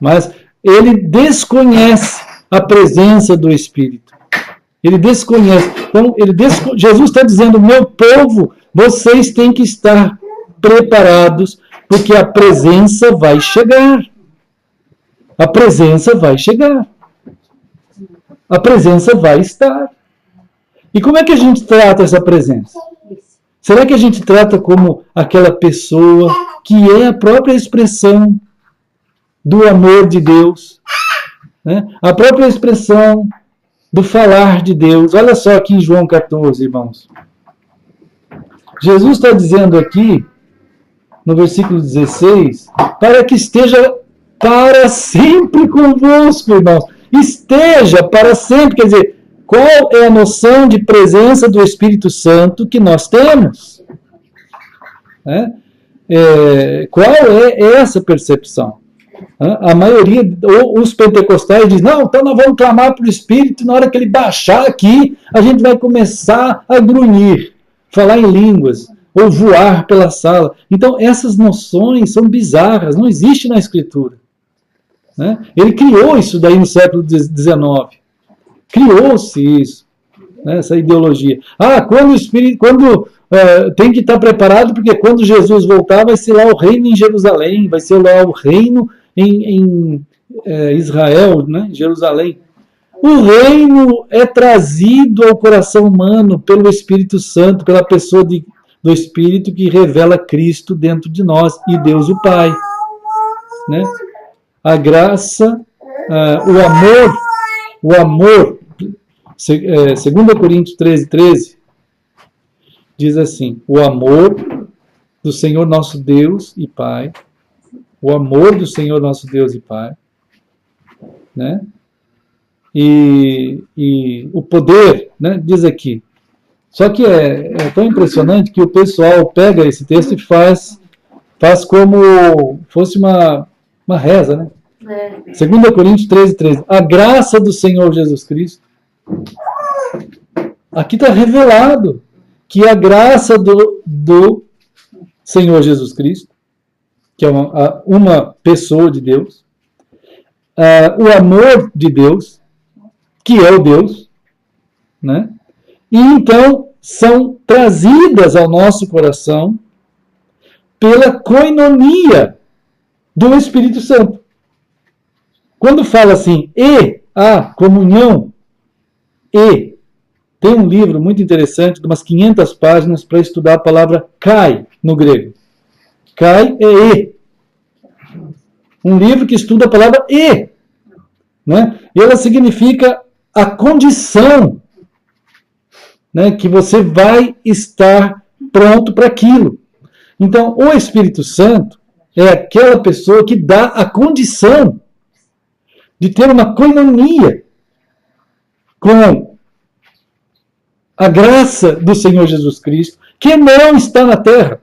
Mas ele desconhece a presença do Espírito. Ele desconhece. Então, Jesus está dizendo, meu povo, vocês têm que estar preparados, porque a presença vai chegar. A presença vai chegar. A presença vai estar. E como é que a gente trata essa presença? Será que a gente trata como aquela pessoa que é a própria expressão do amor de Deus? Né? A própria expressão do falar de Deus. Olha só aqui em João 14, irmãos. Jesus está dizendo aqui, no versículo 16, para que esteja para sempre convosco, irmãos. Esteja para sempre, quer dizer, qual é a noção de presença do Espírito Santo que nós temos? Qual é essa percepção? A maioria, os pentecostais dizem, não, então nós vamos clamar para o Espírito, e na hora que ele baixar aqui, a gente vai começar a grunhir, falar em línguas, ou voar pela sala. Então, essas noções são bizarras, não existe na Escritura. Né? Ele criou isso daí no século XIX. Criou-se isso, né? Essa ideologia. Quando o Espírito, tem que estar preparado, porque quando Jesus voltar, vai ser lá o reino em Jerusalém, vai ser lá o reino em Israel, né? Jerusalém. O reino é trazido ao coração humano pelo Espírito Santo, pela pessoa do Espírito que revela Cristo dentro de nós e Deus o Pai. Né? A graça, o amor, 2 Coríntios 13, diz assim, o amor do Senhor nosso Deus e Pai, o amor do Senhor nosso Deus e Pai, né? E o poder, né? Diz aqui. Só que é tão impressionante que o pessoal pega esse texto e faz como fosse uma reza, né? 2 Coríntios 13. A graça do Senhor Jesus Cristo. Aqui está revelado que a graça do Senhor Jesus Cristo, que é uma pessoa de Deus, o amor de Deus, que é o Deus, né? E então são trazidas ao nosso coração pela koinonia do Espírito Santo. Quando fala assim, e a comunhão, e, tem um livro muito interessante, de umas 500 páginas, para estudar a palavra kai no grego. Kai é e. Um livro que estuda a palavra e. Né? E ela significa a condição, né, que você vai estar pronto para aquilo. Então, o Espírito Santo é aquela pessoa que dá a condição de ter uma koinonia com a graça do Senhor Jesus Cristo, que não está na terra.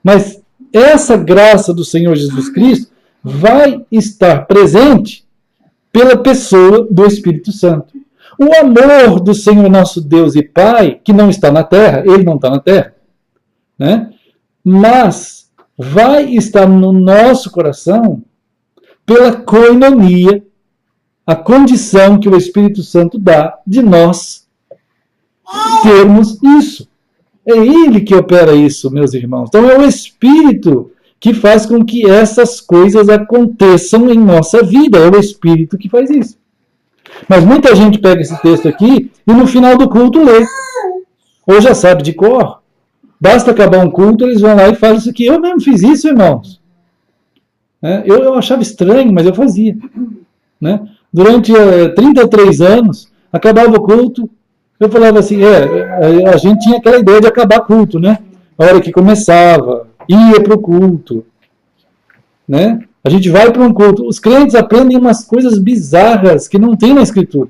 Mas essa graça do Senhor Jesus Cristo vai estar presente pela pessoa do Espírito Santo. O amor do Senhor nosso Deus e Pai, que não está na terra, ele não está na terra, né? Mas vai estar no nosso coração pela koinonia, a condição que o Espírito Santo dá de nós termos isso. É ele que opera isso, meus irmãos. Então é o Espírito que faz com que essas coisas aconteçam em nossa vida. É o Espírito que faz isso. Mas muita gente pega esse texto aqui e no final do culto lê. Ou já sabe de cor. Basta acabar um culto, eles vão lá e fazem isso aqui. Eu mesmo fiz isso, irmãos. Eu achava estranho, mas eu fazia. Né? Durante 33 anos, acabava o culto, eu falava assim, a gente tinha aquela ideia de acabar culto, né? A hora que começava, ia para o culto. Né? A gente vai para um culto. Os crentes aprendem umas coisas bizarras que não tem na Escritura.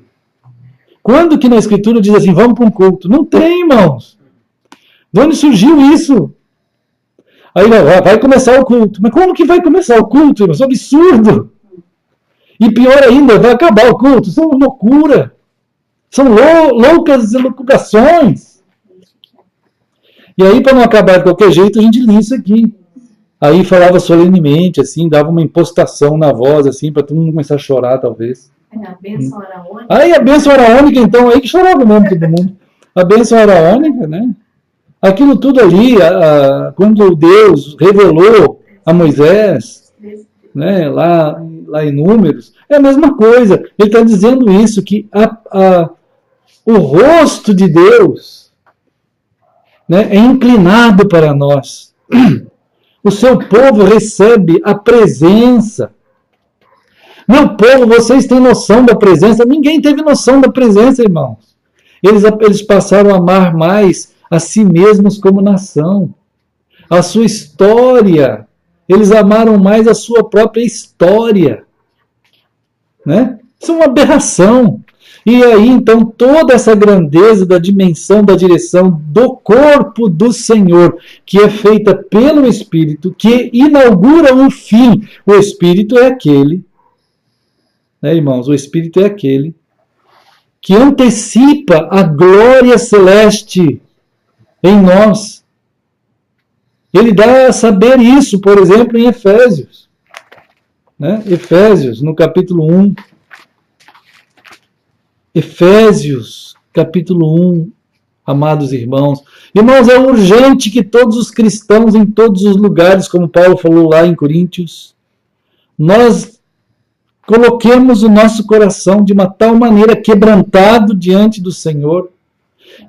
Quando que na Escritura diz assim, vamos para um culto? Não tem, irmãos. De onde surgiu isso? Aí vai começar o culto. Mas como que vai começar o culto, irmãos? Isso é um absurdo. E pior ainda, vai acabar o culto. Isso é uma loucura. São loucas elucubrações. E aí, para não acabar de qualquer jeito, a gente lia isso aqui. Aí falava solenemente, assim, dava uma impostação na voz, assim, para todo mundo começar a chorar, talvez. A bênção araônica. Aí a bênção araônica, então, aí que chorava mesmo todo mundo. A bênção araônica, né? Aquilo tudo ali, quando Deus revelou a Moisés, né, lá em Números, é a mesma coisa. Ele está dizendo isso, que o rosto de Deus, né, é inclinado para nós. O seu povo recebe a presença. Meu povo, vocês têm noção da presença? Ninguém teve noção da presença, irmãos. Eles passaram a amar mais a si mesmos como nação. A sua história. Eles amaram mais a sua própria história. Né? Isso é uma aberração. E aí, então, toda essa grandeza da dimensão, da direção do corpo do Senhor, que é feita pelo Espírito, que inaugura um fim. O Espírito é aquele, né, irmãos? O Espírito é aquele que antecipa a glória celeste em nós. Ele dá a saber isso, por exemplo, em Efésios. Né? Efésios, no capítulo 1. Efésios, capítulo 1, amados irmãos. Irmãos, é urgente que todos os cristãos em todos os lugares, como Paulo falou lá em Coríntios, nós coloquemos o nosso coração de uma tal maneira quebrantado diante do Senhor,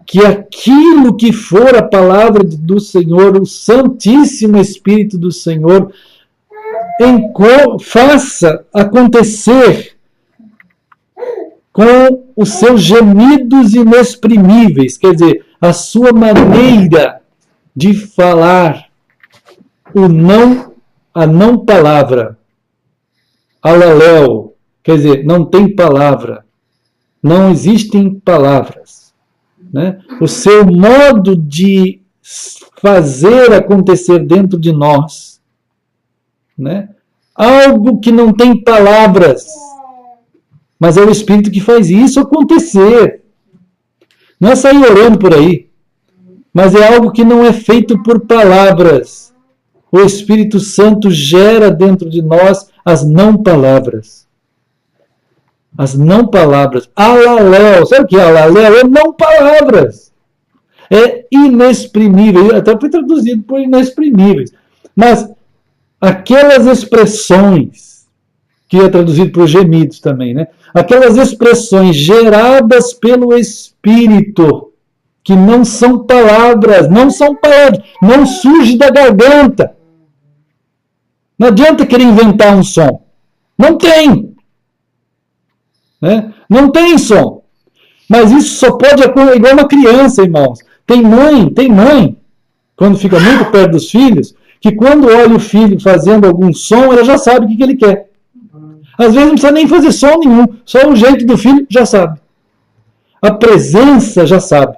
que aquilo que for a palavra do Senhor, o Santíssimo Espírito do Senhor, faça acontecer com os seus gemidos inexprimíveis, quer dizer, a sua maneira de falar a não palavra, alaléu, quer dizer, não tem palavra, não existem palavras. Né? O seu modo de fazer acontecer dentro de nós, né? Algo que não tem palavras, mas é o Espírito que faz isso acontecer. Não é sair orando por aí, mas é algo que não é feito por palavras. O Espírito Santo gera dentro de nós as não palavras. As não palavras. Alaléu. Sabe o que é alaléu? É não palavras. É inexprimível. Até foi traduzido por inexprimíveis. Mas aquelas expressões, que é traduzido por gemidos também, né? Aquelas expressões geradas pelo Espírito, que não são palavras, não surge da garganta. Não adianta querer inventar um som. Não tem. Né? Não tem som. Mas isso só pode acontecer igual uma criança, irmãos. Tem mãe, quando fica muito perto dos filhos, que quando olha o filho fazendo algum som, ela já sabe o que ele quer. Às vezes não precisa nem fazer som nenhum, só o jeito do filho já sabe. A presença já sabe.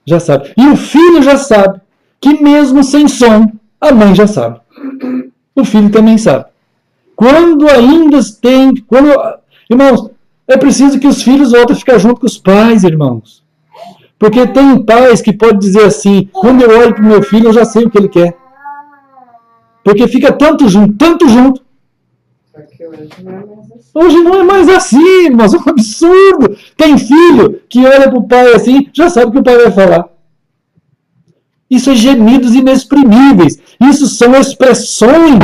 Já sabe. E o filho já sabe que mesmo sem som, a mãe já sabe. O filho também sabe. Quando ainda tem... Irmãos, é preciso que os filhos voltem a ficar junto com os pais, irmãos. Porque tem pais que podem dizer assim, quando eu olho para o meu filho, eu já sei o que ele quer. Porque fica tanto junto. Só que hoje não é mais assim. Hoje não é mais assim, irmãos, é um absurdo. Tem filho que olha para o pai assim, já sabe o que o pai vai falar. Isso é gemidos inexprimíveis. Isso são expressões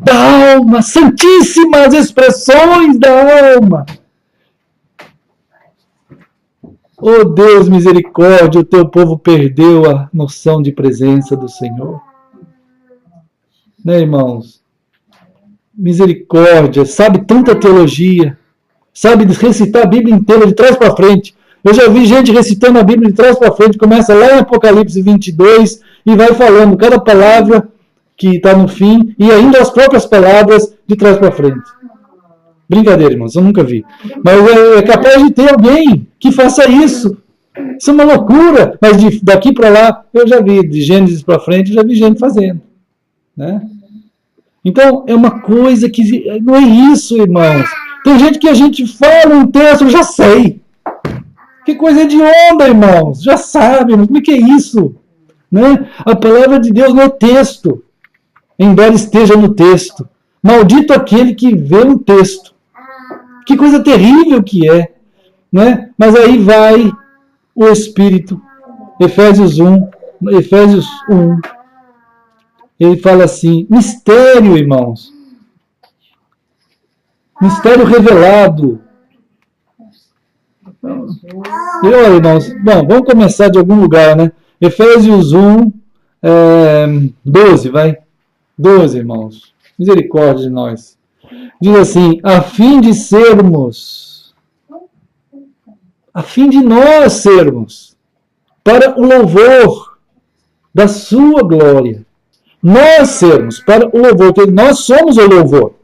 da alma, santíssimas expressões da alma. Oh Deus, misericórdia, o teu povo perdeu a noção de presença do Senhor. Né, irmãos? Misericórdia, sabe tanta teologia, sabe recitar a Bíblia inteira de trás para frente. Eu já vi gente recitando a Bíblia de trás para frente, começa lá em Apocalipse 22 e vai falando cada palavra que está no fim e ainda as próprias palavras de trás para frente. Brincadeira, irmãos, eu nunca vi. Mas é capaz de ter alguém que faça isso. Isso é uma loucura, mas daqui para lá eu já vi, de Gênesis para frente, eu já vi gente fazendo. Né? Então, é uma coisa que não é isso, irmãos. Tem gente que a gente fala um texto, eu já sei. Que coisa de onda, irmãos. Já sabe, mas como é que é isso? Né? A palavra de Deus não é texto, embora esteja no texto. Maldito aquele que vê um texto. Que coisa terrível que é. Né? Mas aí vai o Espírito. Efésios 1. Ele fala assim, mistério, irmãos. Mistério revelado. E olha, irmãos, bom, vamos começar de algum lugar, né? Efésios 1, 12, vai. 12, irmãos. Misericórdia de nós. Diz assim, a fim de nós sermos, para o louvor da sua glória. Nós sermos, para o louvor, porque nós somos o louvor.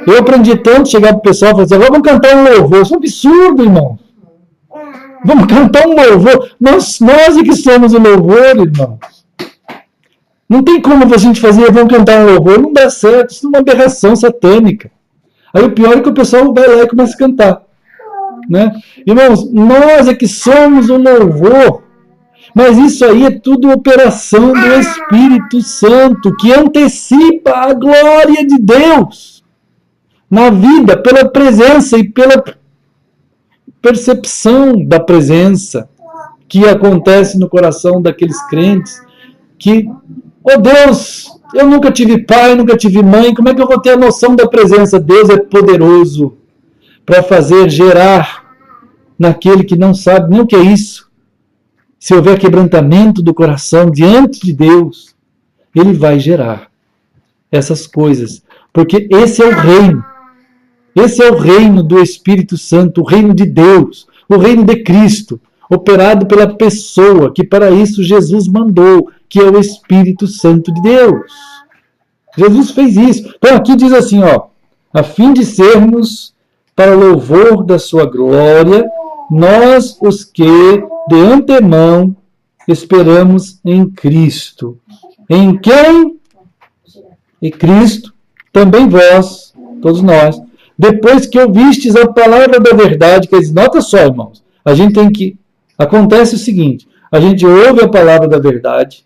Eu aprendi tanto chegar para o pessoal e falar assim, agora vamos cantar um louvor. Isso é um absurdo, irmão. Vamos cantar um louvor. Nós é que somos o louvor, irmãos. Não tem como a gente fazer, vamos cantar um louvor. Não dá certo, isso é uma aberração satânica. Aí o pior é que o pessoal vai lá e começa a cantar. Né? Irmãos, nós é que somos o louvor. Mas isso aí é tudo operação do Espírito Santo, que antecipa a glória de Deus na vida, pela presença e pela percepção da presença que acontece no coração daqueles crentes que, oh Deus, eu nunca tive pai, nunca tive mãe, como é que eu vou ter a noção da presença? Deus é poderoso para fazer gerar naquele que não sabe nem o que é isso. Se houver quebrantamento do coração diante de Deus, Ele vai gerar essas coisas. Porque esse é o reino. Esse é o reino do Espírito Santo, o reino de Deus, o reino de Cristo, operado pela pessoa que para isso Jesus mandou, que é o Espírito Santo de Deus. Jesus fez isso. Então aqui diz assim, ó, a fim de sermos para o louvor da sua glória, nós os que de antemão esperamos em Cristo. Em quem? Em Cristo, também vós, todos nós, depois que ouvistes a palavra da verdade, quer dizer, nota só, irmãos, a gente tem que... Acontece o seguinte, a gente ouve a palavra da verdade,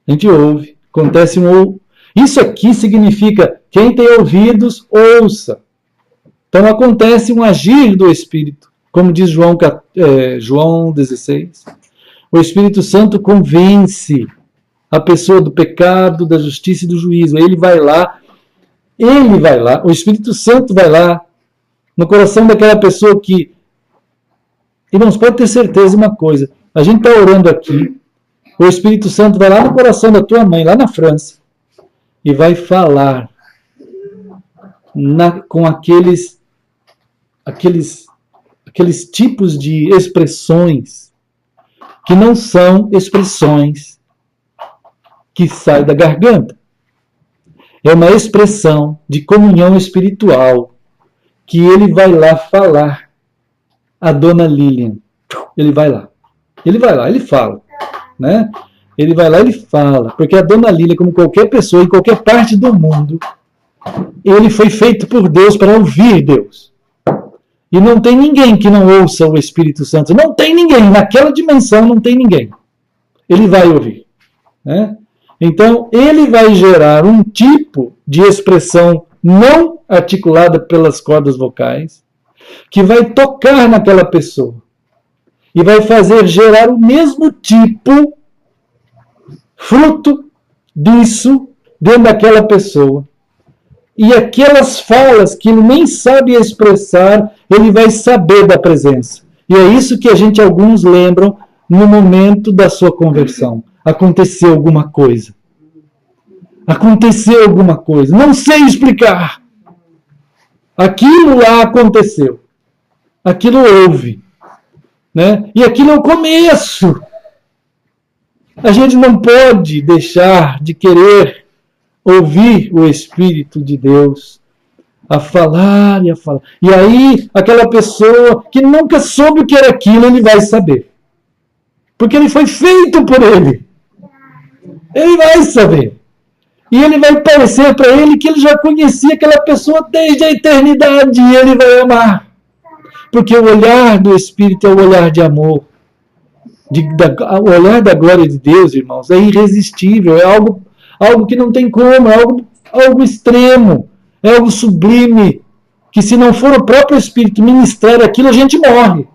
a gente ouve, acontece um... Isso aqui significa, quem tem ouvidos, ouça. Então acontece um agir do Espírito, como diz João 16. O Espírito Santo convence a pessoa do pecado, da justiça e do juízo. Ele vai lá, o Espírito Santo vai lá, no coração daquela pessoa que... Irmãos, pode ter certeza de uma coisa, a gente está orando aqui, o Espírito Santo vai lá no coração da tua mãe, lá na França, e vai falar com aqueles tipos de expressões que não são expressões que saem da garganta. É uma expressão de comunhão espiritual que ele vai lá falar a Dona Lilian. Ele vai lá, ele fala, né? Ele vai lá e ele fala, porque a Dona Lilian, como qualquer pessoa em qualquer parte do mundo, ele foi feito por Deus para ouvir Deus. E não tem ninguém que não ouça o Espírito Santo. Não tem ninguém. Naquela dimensão não tem ninguém. Ele vai ouvir, né? Então, ele vai gerar um tipo de expressão não articulada pelas cordas vocais, que vai tocar naquela pessoa. E vai fazer gerar o mesmo tipo, fruto disso, dentro daquela pessoa. E aquelas falas que ele nem sabe expressar, ele vai saber da presença. E é isso que alguns lembram no momento da sua conversão. Aconteceu alguma coisa. Aconteceu alguma coisa. Não sei explicar. Aquilo lá aconteceu. Aquilo houve. Né? E aquilo é o começo. A gente não pode deixar de querer ouvir o Espírito de Deus a falar e a falar. E aí, aquela pessoa que nunca soube o que era aquilo, ele vai saber. Porque ele foi feito por ele. Ele vai saber. E ele vai parecer para ele que ele já conhecia aquela pessoa desde a eternidade e ele vai amar. Porque o olhar do Espírito é o olhar de amor. O olhar da glória de Deus, irmãos, é irresistível, é algo que não tem como, é algo extremo, é algo sublime, que se não for o próprio Espírito ministrar aquilo, a gente morre.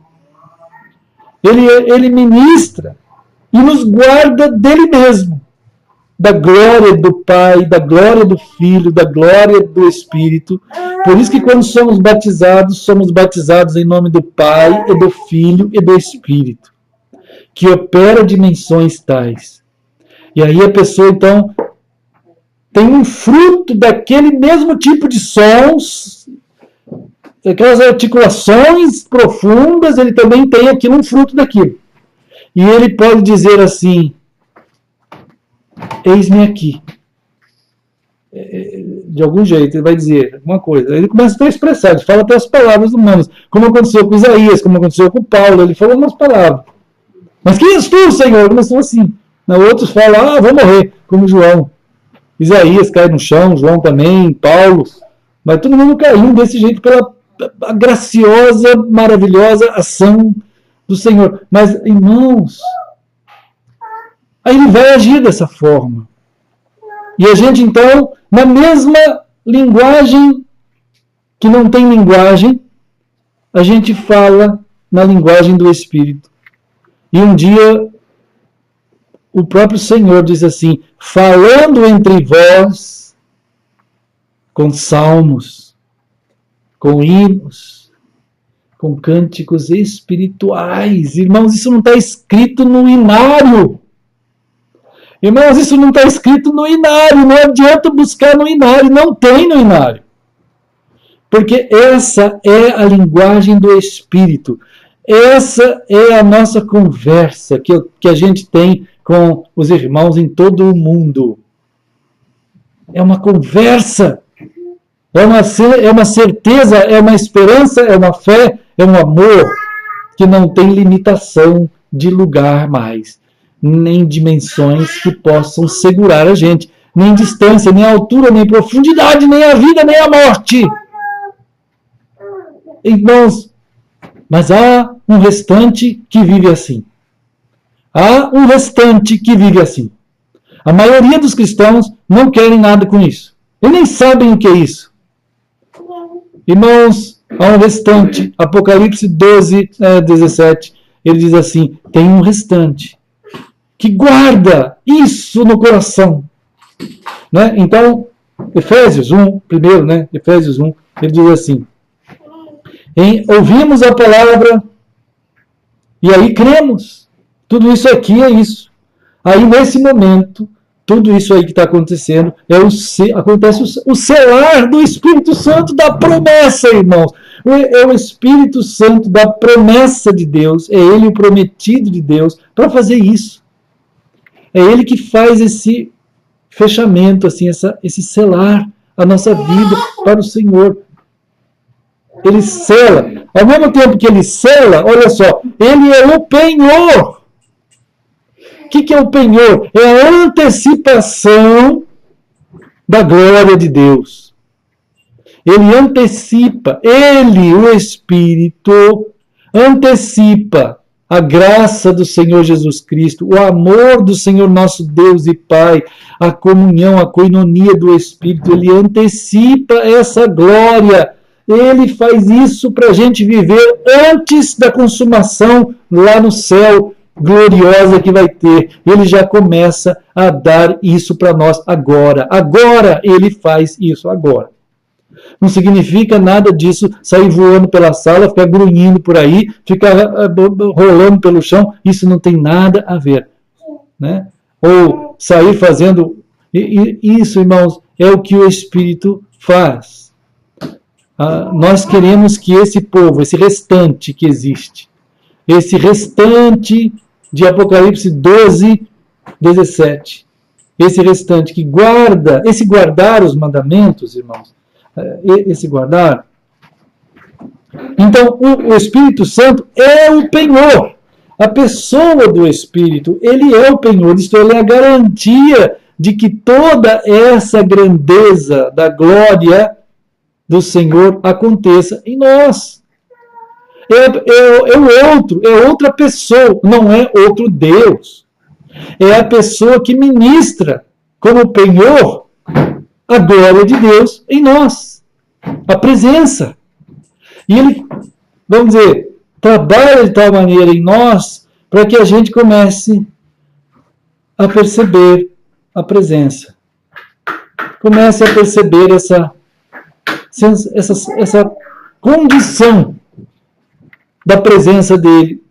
Ele ministra e nos guarda dele mesmo, da glória do Pai, da glória do Filho, da glória do Espírito. Por isso que quando somos batizados em nome do Pai, e do Filho e do Espírito, que opera dimensões tais. E aí a pessoa, então, tem um fruto daquele mesmo tipo de sons, aquelas articulações profundas, ele também tem aquilo, um fruto daquilo. E ele pode dizer assim: eis-me aqui. De algum jeito, ele vai dizer alguma coisa. Ele começa a expressar, ele fala até as palavras humanas, como aconteceu com Isaías, como aconteceu com Paulo, ele falou umas palavras. Mas quem és tu, Senhor? Começou assim. Outros falam, vou morrer, como João. Isaías cai no chão, João também, Paulo. Mas todo mundo caiu desse jeito pela graciosa, maravilhosa ação do Senhor. Mas, irmãos, aí ele vai agir dessa forma. E a gente, então, na mesma linguagem que não tem linguagem, a gente fala na linguagem do Espírito. E um dia, o próprio Senhor diz assim: falando entre vós, com salmos, com hinos, com cânticos espirituais. Irmãos, isso não está escrito no inário. Irmãos, isso não está escrito no inário. Não adianta buscar no inário. Não tem no inário. Porque essa é a linguagem do Espírito. Essa é a nossa conversa que a gente tem com os irmãos em todo o mundo. É uma conversa. É uma certeza, é uma esperança, é uma fé, é um amor que não tem limitação de lugar mais, nem dimensões que possam segurar a gente, nem distância, nem altura, nem profundidade, nem a vida, nem a morte. Irmãos, mas há um restante que vive assim. Há um restante que vive assim. A maioria dos cristãos não querem nada com isso. Eles nem sabem o que é isso. Irmãos, há um restante. Apocalipse 12, 17. Ele diz assim: tem um restante que guarda isso no coração. Né? Então, Efésios 1, primeiro, né? Efésios 1, ele diz assim: ouvimos a palavra e aí cremos. Tudo isso aqui é isso. Aí, nesse momento, tudo isso aí que está acontecendo, acontece o selar do Espírito Santo da promessa, irmãos. É o Espírito Santo da promessa de Deus, é Ele o prometido de Deus para fazer isso. É Ele que faz esse fechamento, assim, esse selar a nossa vida para o Senhor. Ele sela. Ao mesmo tempo que Ele sela, olha só, Ele é o penhor. O que é o penhor? É a antecipação da glória de Deus. Ele antecipa, Ele, o Espírito, antecipa a graça do Senhor Jesus Cristo, o amor do Senhor nosso Deus e Pai, a comunhão, a coinonia do Espírito. Ele antecipa essa glória. Ele faz isso para a gente viver antes da consumação lá no céu gloriosa que vai ter. Ele já começa a dar isso para nós agora. Agora Ele faz isso agora. Não significa nada disso sair voando pela sala, ficar grunhindo por aí, ficar rolando pelo chão. Isso não tem nada a ver. Né? Ou sair fazendo... Isso, irmãos, é o que o Espírito faz. Nós queremos que esse povo, esse restante que existe, esse restante de Apocalipse 12, 17, esse restante que guarda, esse guardar os mandamentos, irmãos, esse guardar. Então, o Espírito Santo é o penhor. A pessoa do Espírito, ele é o penhor, isto é, ele é a garantia de que toda essa grandeza da glória do Senhor aconteça em nós. É outra pessoa, não é outro Deus. É a pessoa que ministra como penhor a glória de Deus em nós. A presença. E ele, vamos dizer, trabalha de tal maneira em nós para que a gente comece a perceber a presença. Comece a perceber essa condição da presença dele,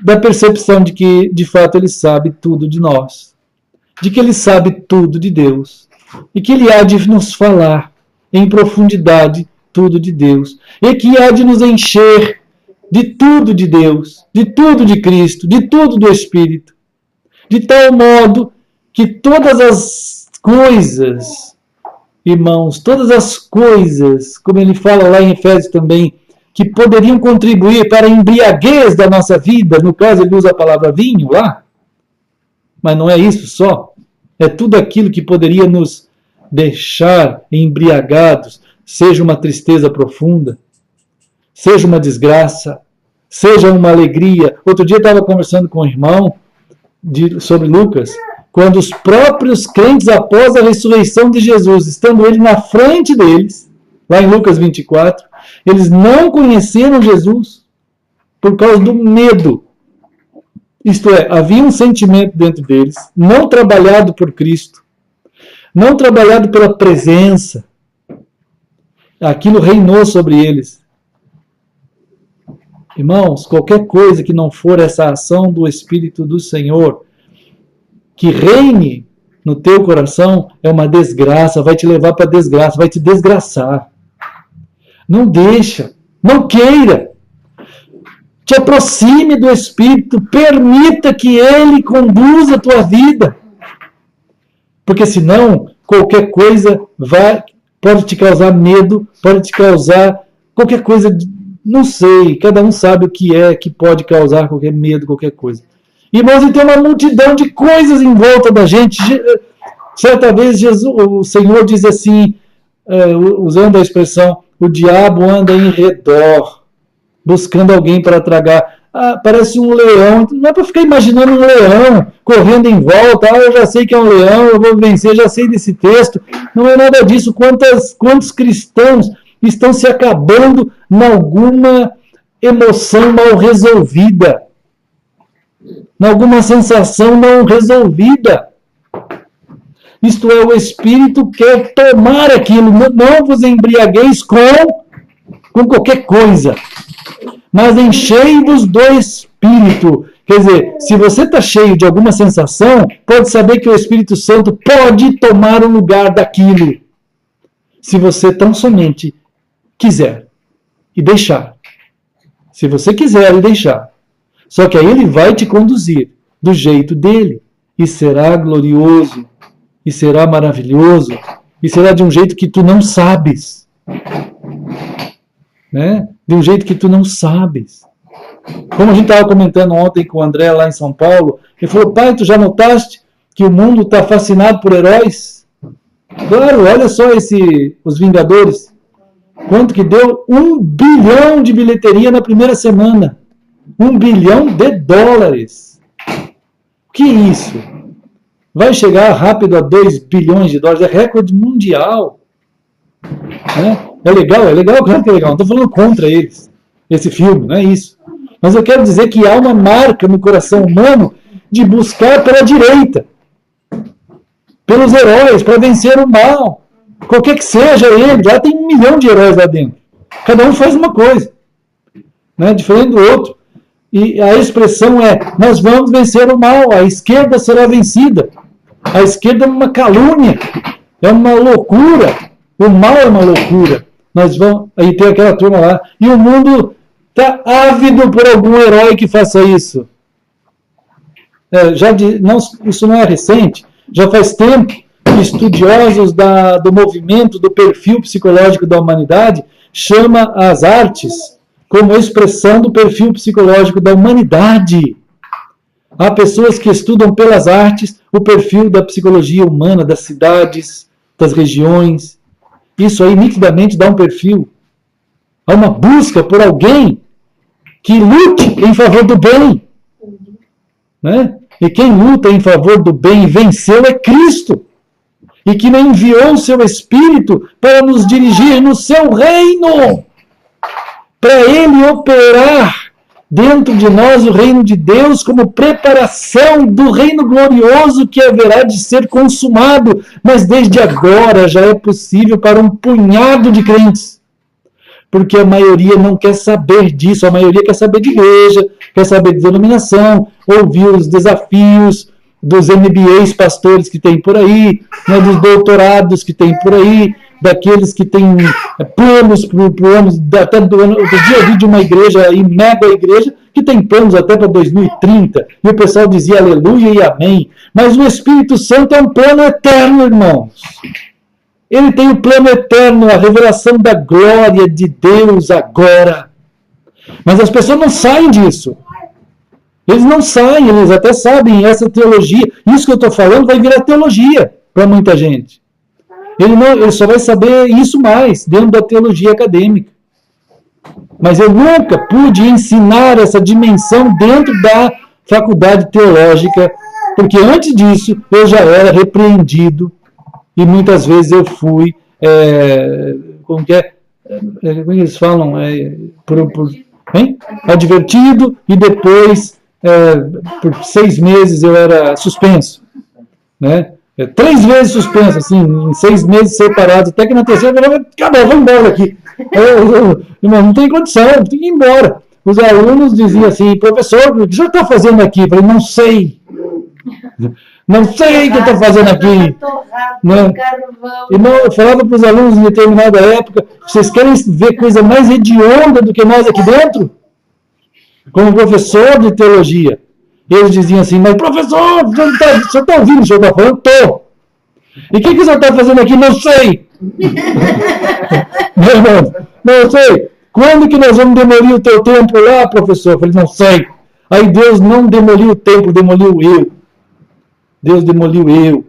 da percepção de que, de fato, ele sabe tudo de nós, de que ele sabe tudo de Deus, e que ele há de nos falar em profundidade tudo de Deus, e que há de nos encher de tudo de Deus, de tudo de Cristo, de tudo do Espírito, de tal modo que todas as coisas, irmãos, todas as coisas, como ele fala lá em Efésios também, que poderiam contribuir para a embriaguez da nossa vida, no caso ele usa a palavra vinho lá, mas não é isso só, é tudo aquilo que poderia nos deixar embriagados, seja uma tristeza profunda, seja uma desgraça, seja uma alegria. Outro dia eu estava conversando com um irmão sobre Lucas, quando os próprios crentes, após a ressurreição de Jesus, estando ele na frente deles, lá em Lucas 24, eles não conheceram Jesus por causa do medo. Isto é, havia um sentimento dentro deles, não trabalhado por Cristo, não trabalhado pela presença. Aquilo reinou sobre eles. Irmãos, qualquer coisa que não for essa ação do Espírito do Senhor, que reine no teu coração, é uma desgraça, vai te levar para a desgraça, vai te desgraçar. Não deixa, não queira. Te aproxime do Espírito, permita que Ele conduza a tua vida. Porque senão, qualquer coisa pode te causar medo, pode te causar qualquer coisa, não sei, cada um sabe o que é que pode causar qualquer medo, qualquer coisa. Irmãos, e tem uma multidão de coisas em volta da gente. Certa vez o Senhor diz assim, usando a expressão, o diabo anda em redor, buscando alguém para tragar. Parece um leão. Não é para ficar imaginando um leão correndo em volta. Eu já sei que é um leão, eu vou vencer, já sei desse texto. Não é nada disso. Quantos cristãos estão se acabando em alguma emoção mal resolvida? em alguma sensação não resolvida. Isto é, o Espírito quer tomar aquilo. Não vos embriagueis com qualquer coisa, mas enchei-vos do Espírito. Quer dizer, se você está cheio de alguma sensação, pode saber que o Espírito Santo pode tomar o lugar daquilo. Se você tão somente quiser e deixar. Se você quiser e deixar. Só que aí ele vai te conduzir do jeito dele. E será glorioso. E será maravilhoso. E será de um jeito que tu não sabes. Né? De um jeito que tu não sabes. Como a gente estava comentando ontem com o André lá em São Paulo, ele falou, pai, tu já notaste que o mundo está fascinado por heróis? Claro, olha só os Vingadores. Quanto que deu? 1 bilhão de bilheteria na primeira semana. 1 bilhão de dólares. Que isso? Vai chegar rápido a 2 bilhões de dólares. É recorde mundial. É legal, claro que é legal. Não estou falando contra eles. Esse filme, não é isso. Mas eu quero dizer que há uma marca no coração humano de buscar pela direita. Pelos heróis, para vencer o mal. Qualquer que seja ele, já tem 1 milhão de heróis lá dentro. Cada um faz uma coisa. Né, diferente do outro. E a expressão é, nós vamos vencer o mal, a esquerda será vencida. A esquerda é uma calúnia, é uma loucura. O mal é uma loucura. Aí tem aquela turma lá. E o mundo está ávido por algum herói que faça isso. Isso não é recente. Já faz tempo que estudiosos do movimento, do perfil psicológico da humanidade, chama as artes como expressão do perfil psicológico da humanidade. Há pessoas que estudam pelas artes o perfil da psicologia humana, das cidades, das regiões. Isso aí nitidamente dá um perfil. Há uma busca por alguém que lute em favor do bem. Né? E quem luta em favor do bem e venceu é Cristo. E que enviou o seu Espírito para nos dirigir no seu reino. Para ele operar dentro de nós o reino de Deus como preparação do reino glorioso que haverá de ser consumado. Mas desde agora já é possível para um punhado de crentes. Porque a maioria não quer saber disso, a maioria quer saber de igreja, quer saber de denominação, ouvir os desafios dos MBAs pastores que tem por aí, né, dos doutorados que tem por aí, daqueles que têm planos para o ano, até do ano. Outro dia eu vi de uma igreja, aí, mega igreja, que tem planos até para 2030, e o pessoal dizia aleluia e amém. Mas o Espírito Santo é um plano eterno, irmãos. Ele tem o plano eterno, a revelação da glória de Deus agora. Mas as pessoas não saem disso. Eles não saem, eles até sabem essa teologia. Isso que eu estou falando vai virar teologia para muita gente. Ele só vai saber isso mais dentro da teologia acadêmica. Mas eu nunca pude ensinar essa dimensão dentro da faculdade teológica, porque antes disso eu já era repreendido. E muitas vezes eu fui, como que eles falam? Advertido, e depois, por 6 meses, eu era suspenso. Né? 3 vezes suspenso, assim, em 6 meses separados, até que na terceira, acabou, vamos embora aqui. Não tem condição, tem que ir embora. Os alunos diziam assim, professor, o que o senhor está fazendo aqui? Eu falei, não sei. Não sei o que eu estou fazendo aqui. Não. Eu falava para os alunos em determinada época, vocês querem ver coisa mais hedionda do que nós aqui dentro? Como professor de teologia. Eles diziam assim, mas professor, o senhor está ouvindo o senhor está falando? Estou. E o que o senhor está fazendo aqui? Não sei. Meu irmão, não sei. Quando que nós vamos demolir o teu templo lá, professor? Eu falei, não sei. Aí Deus não demoliu o templo, demoliu eu. Deus demoliu eu,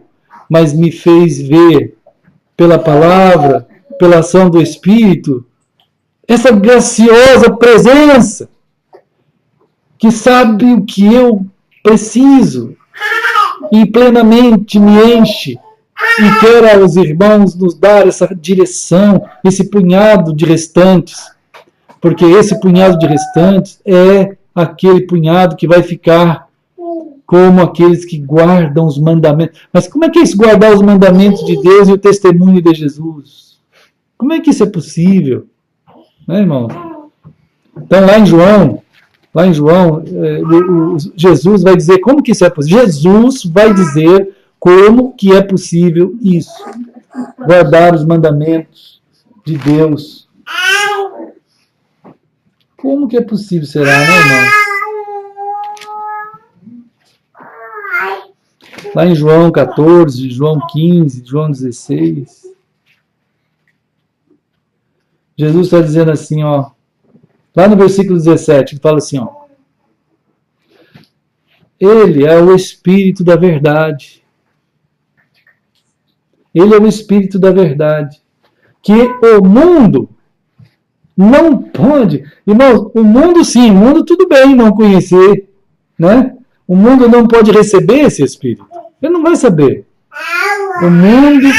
mas me fez ver pela palavra, pela ação do Espírito, essa graciosa presença que sabe o que eu preciso e plenamente me enche e quer aos irmãos nos dar essa direção, esse punhado de restantes, porque esse punhado de restantes é aquele punhado que vai ficar como aqueles que guardam os mandamentos. Mas como é que é isso, guardar os mandamentos de Deus e o testemunho de Jesus? Como é que isso é possível? Né, irmão? Então, lá em João, Jesus vai dizer como que isso é possível. Jesus vai dizer como que é possível isso. Guardar os mandamentos de Deus. Como que é possível, será, né, irmão? Lá em João 14, João 15, João 16, Jesus está dizendo assim, ó, lá no versículo 17, ele fala assim, ó, Ele é o Espírito da verdade. Ele é o Espírito da verdade. Que o mundo não pode... Irmãos, o mundo sim, o mundo tudo bem não conhecer, né? O mundo não pode receber esse Espírito. Ele não vai saber. O mundo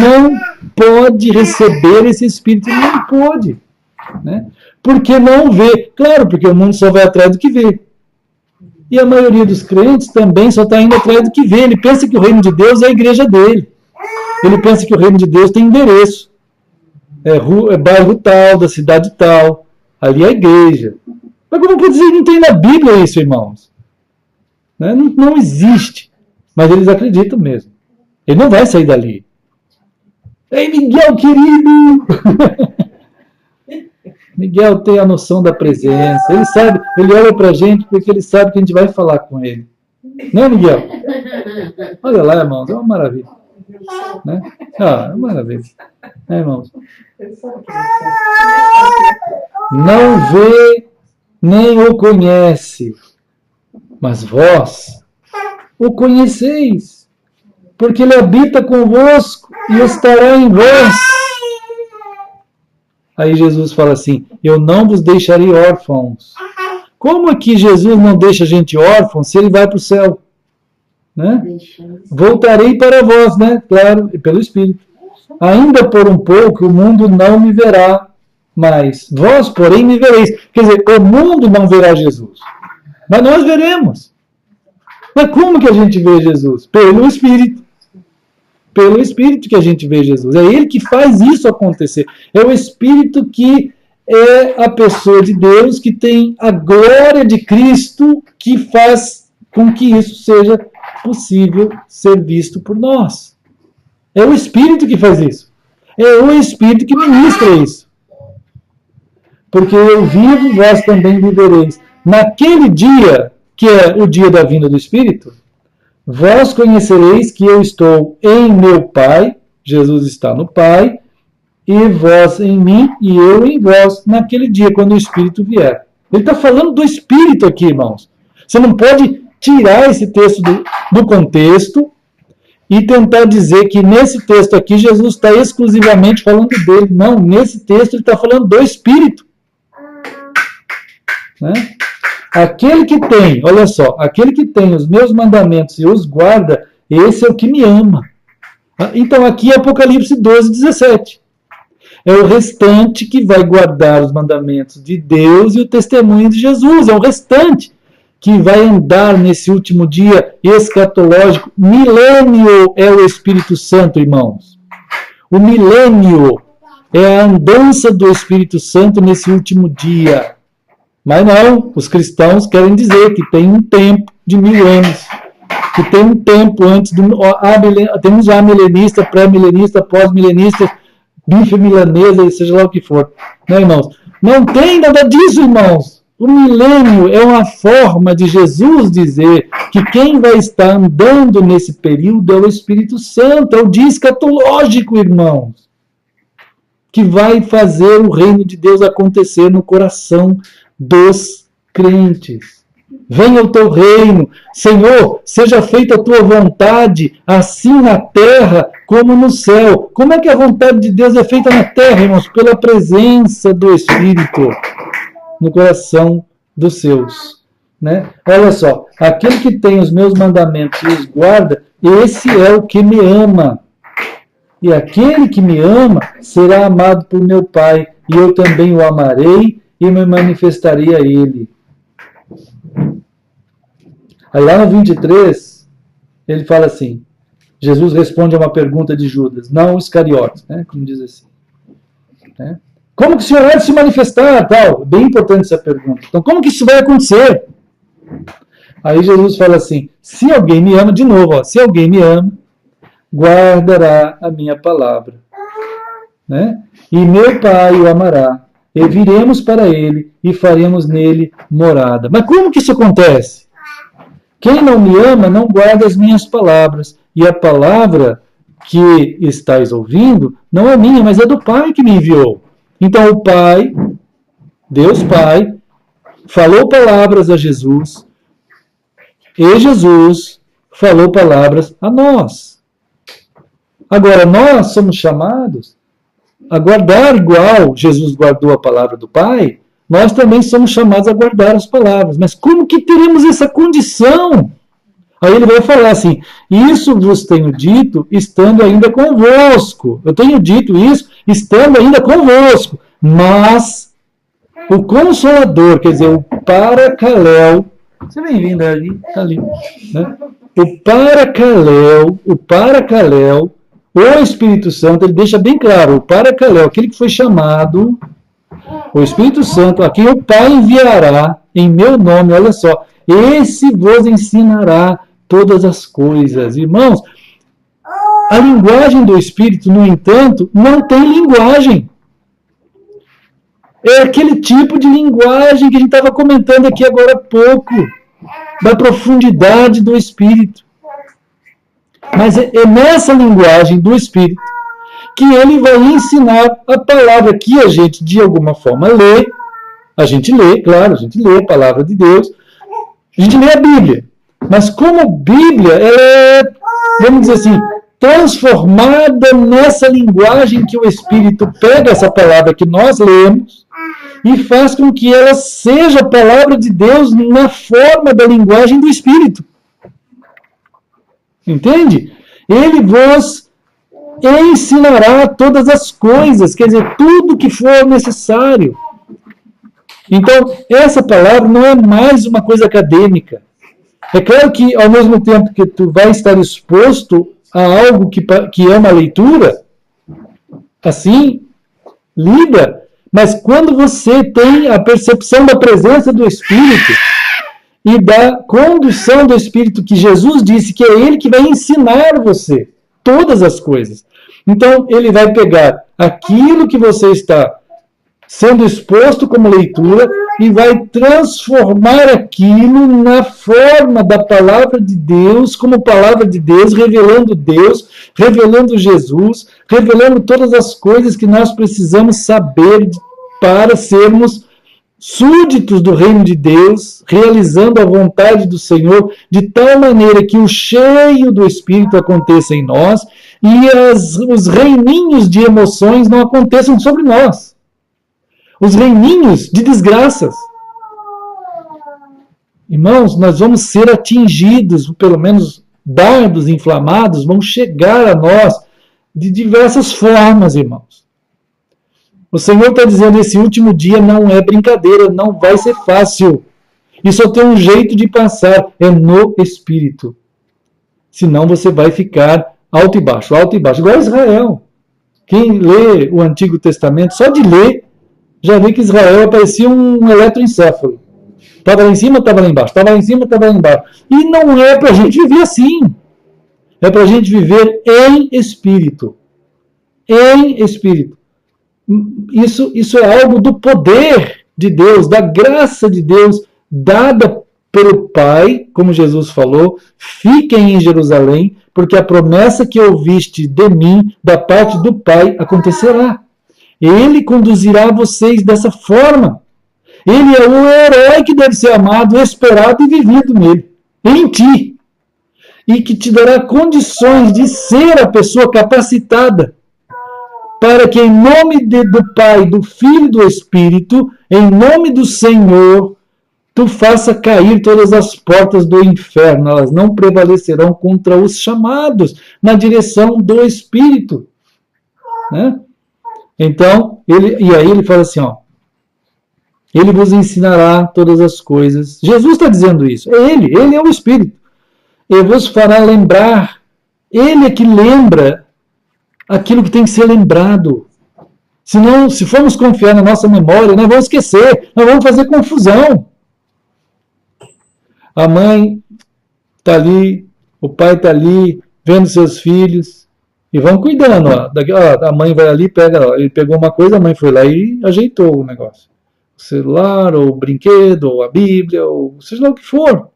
não pode receber esse Espírito. Ele não pode. Né? Porque não vê. Claro, porque o mundo só vai atrás do que vê. E a maioria dos crentes também só está indo atrás do que vê. Ele pensa que o reino de Deus é a igreja dele. Ele pensa que o reino de Deus tem endereço. É bairro tal, da cidade tal. Ali é a igreja. Mas como pode dizer que não tem na Bíblia isso, irmãos? Né? Não existe. Mas eles acreditam mesmo. Ele não vai sair dali. Ei, Miguel, querido! Miguel tem a noção da presença. Ele sabe, ele olha pra gente porque ele sabe que a gente vai falar com ele. Não, Miguel? Olha lá, irmãos, é uma maravilha. Né? É uma maravilha. Irmãos? Não vê nem o conhece, mas vós o conheceis, porque ele habita convosco e estará em vós. Aí Jesus fala assim, eu não vos deixarei órfãos. Como é que Jesus não deixa a gente órfão se ele vai para o céu? Né? Voltarei para vós, né? Claro, pelo Espírito. Ainda por um pouco o mundo não me verá, mas vós, porém, me vereis. Quer dizer, o mundo não verá Jesus, mas nós veremos. Mas como que a gente vê Jesus? Pelo Espírito. Pelo Espírito que a gente vê Jesus. É Ele que faz isso acontecer. É o Espírito que é a pessoa de Deus, que tem a glória de Cristo, que faz com que isso seja possível ser visto por nós. É o Espírito que faz isso. É o Espírito que ministra isso. Porque eu vivo, vós também vivereis. Naquele dia, que é o dia da vinda do Espírito, vós conhecereis que eu estou em meu Pai, Jesus está no Pai, e vós em mim, e eu em vós, naquele dia, quando o Espírito vier. Ele está falando do Espírito aqui, irmãos. Você não pode tirar esse texto do contexto e tentar dizer que nesse texto aqui Jesus está exclusivamente falando dele. Não, nesse texto ele está falando do Espírito. Né? Aquele que tem, olha só, aquele que tem os meus mandamentos e os guarda, esse é o que me ama. Então aqui é Apocalipse 12, 17. É o restante que vai guardar os mandamentos de Deus e o testemunho de Jesus. É o restante que vai andar nesse último dia escatológico. Milênio é o Espírito Santo, irmãos. O milênio é a andança do Espírito Santo nesse último dia. Mas não, os cristãos querem dizer que tem um tempo de 1000 anos. Que tem um tempo antes do... Temos a milenista, pré-milenista, pós-milenista, bife milanesa, seja lá o que for. Né, irmãos? Não tem nada disso, irmãos. O milênio é uma forma de Jesus dizer que quem vai estar andando nesse período é o Espírito Santo, é o dia escatológico, irmãos, que vai fazer o reino de Deus acontecer no coração dos crentes. Venha o teu reino, Senhor, seja feita a tua vontade, assim na terra como no céu. Como é que a vontade de Deus é feita na terra, irmãos? Pela presença do Espírito no coração dos seus. Né? Olha só, aquele que tem os meus mandamentos e os guarda, esse é o que me ama. E aquele que me ama será amado por meu Pai, e eu também o amarei e me manifestarei a ele. Aí lá no 23, ele fala assim, Jesus responde a uma pergunta de Judas, não Iscariotes, né, como diz assim. Né? Como que o Senhor vai se manifestar? Tal? Bem importante essa pergunta. Então, como que isso vai acontecer? Aí Jesus fala assim, se alguém me ama, de novo, ó, se alguém me ama, guardará a minha palavra. Né? E meu Pai o amará, e viremos para ele e faremos nele morada. Mas como que isso acontece? Quem não me ama não guarda as minhas palavras, e a palavra que estáis ouvindo não é minha, mas é do Pai que me enviou. Então o Pai, Deus Pai, falou palavras a Jesus, e Jesus falou palavras a nós. Agora, nós somos chamados a guardar igual Jesus guardou a palavra do Pai, nós também somos chamados a guardar as palavras. Mas como que teremos essa condição? Aí ele vai falar assim, isso vos tenho dito estando ainda convosco. Eu tenho dito isso estando ainda convosco. Mas o Consolador, quer dizer, o Paracaléu, você vem vindo ali, tá ali, né? O Paracaléu, o Espírito Santo, ele deixa bem claro, o Paracaléu, aquele que foi chamado, o Espírito Santo, a quem o Pai enviará em meu nome, olha só, esse vos ensinará todas as coisas. Irmãos, a linguagem do Espírito, no entanto, não tem linguagem. É aquele tipo de linguagem que a gente estava comentando aqui agora há pouco, da profundidade do Espírito. Mas é nessa linguagem do Espírito que ele vai ensinar a palavra que a gente, de alguma forma, lê. A gente lê, claro, a gente lê a palavra de Deus. A gente lê a Bíblia. Mas como Bíblia, ela é, vamos dizer assim, transformada nessa linguagem que o Espírito pega essa palavra que nós lemos e faz com que ela seja a palavra de Deus na forma da linguagem do Espírito. Entende? Ele vos ensinará todas as coisas, quer dizer, tudo que for necessário. Então, essa palavra não é mais uma coisa acadêmica. É claro que, ao mesmo tempo que tu vai estar exposto a algo que é uma leitura, assim, lida, mas quando você tem a percepção da presença do Espírito e da condução do Espírito, que Jesus disse que é Ele que vai ensinar você todas as coisas. Então, Ele vai pegar aquilo que você está sendo exposto como leitura e vai transformar aquilo na forma da palavra de Deus, como palavra de Deus, revelando Jesus, revelando todas as coisas que nós precisamos saber para sermos súditos do reino de Deus, realizando a vontade do Senhor, de tal maneira que o cheio do Espírito aconteça em nós e os reininhos de emoções não aconteçam sobre nós. Os reininhos de desgraças. Irmãos, nós vamos ser atingidos, pelo menos dardos inflamados vão chegar a nós de diversas formas, irmãos. O Senhor está dizendo, esse último dia não é brincadeira, não vai ser fácil. E só tem um jeito de passar, é no Espírito. Senão você vai ficar alto e baixo, igual Israel. Quem lê o Antigo Testamento, só de ler, já vê que Israel parecia um eletroencéfalo. Estava lá em cima, estava lá embaixo. Estava lá em cima, estava lá embaixo. E não é para a gente viver assim. É para a gente viver em espírito. Em espírito. Isso é algo do poder de Deus, da graça de Deus, dada pelo Pai, como Jesus falou, fiquem em Jerusalém, porque a promessa que ouviste de mim, da parte do Pai, acontecerá. Ele conduzirá vocês dessa forma. Ele é o herói que deve ser amado, esperado e vivido nele, em ti. E que te dará condições de ser a pessoa capacitada para que em nome do Pai, do Filho e do Espírito, em nome do Senhor, tu faça cair todas as portas do inferno. Elas não prevalecerão contra os chamados na direção do Espírito. Né? Então, e aí ele fala assim, ó, Ele vos ensinará todas as coisas. Jesus está dizendo isso. É Ele é o Espírito. Ele vos fará lembrar. Ele é que lembra aquilo que tem que ser lembrado. Senão, se formos confiar na nossa memória, nós vamos esquecer, nós vamos fazer confusão. A mãe está ali, o pai está ali, vendo seus filhos, e vão cuidando. A mãe vai ali, ele pegou uma coisa, a mãe foi lá e ajeitou o negócio. O celular, ou o brinquedo, ou a Bíblia, ou seja lá o que for.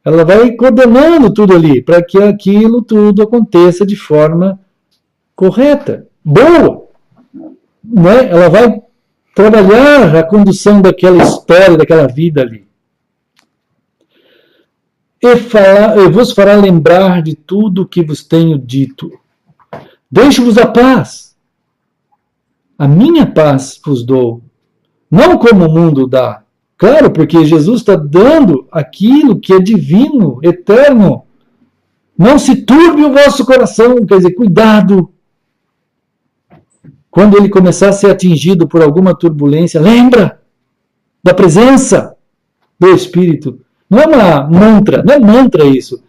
Ela vai coordenando tudo ali, para que aquilo tudo aconteça de forma correta, boa. Né? Ela vai trabalhar a condução daquela história, daquela vida ali. E vos fará lembrar de tudo o que vos tenho dito. Deixo-vos a paz. A minha paz vos dou. Não como o mundo dá. Claro, porque Jesus está dando aquilo que é divino, eterno. Não se turbe o vosso coração. Quer dizer, cuidado. Quando ele começar a ser atingido por alguma turbulência, lembra da presença do Espírito. Não é uma mantra, não é mantra isso.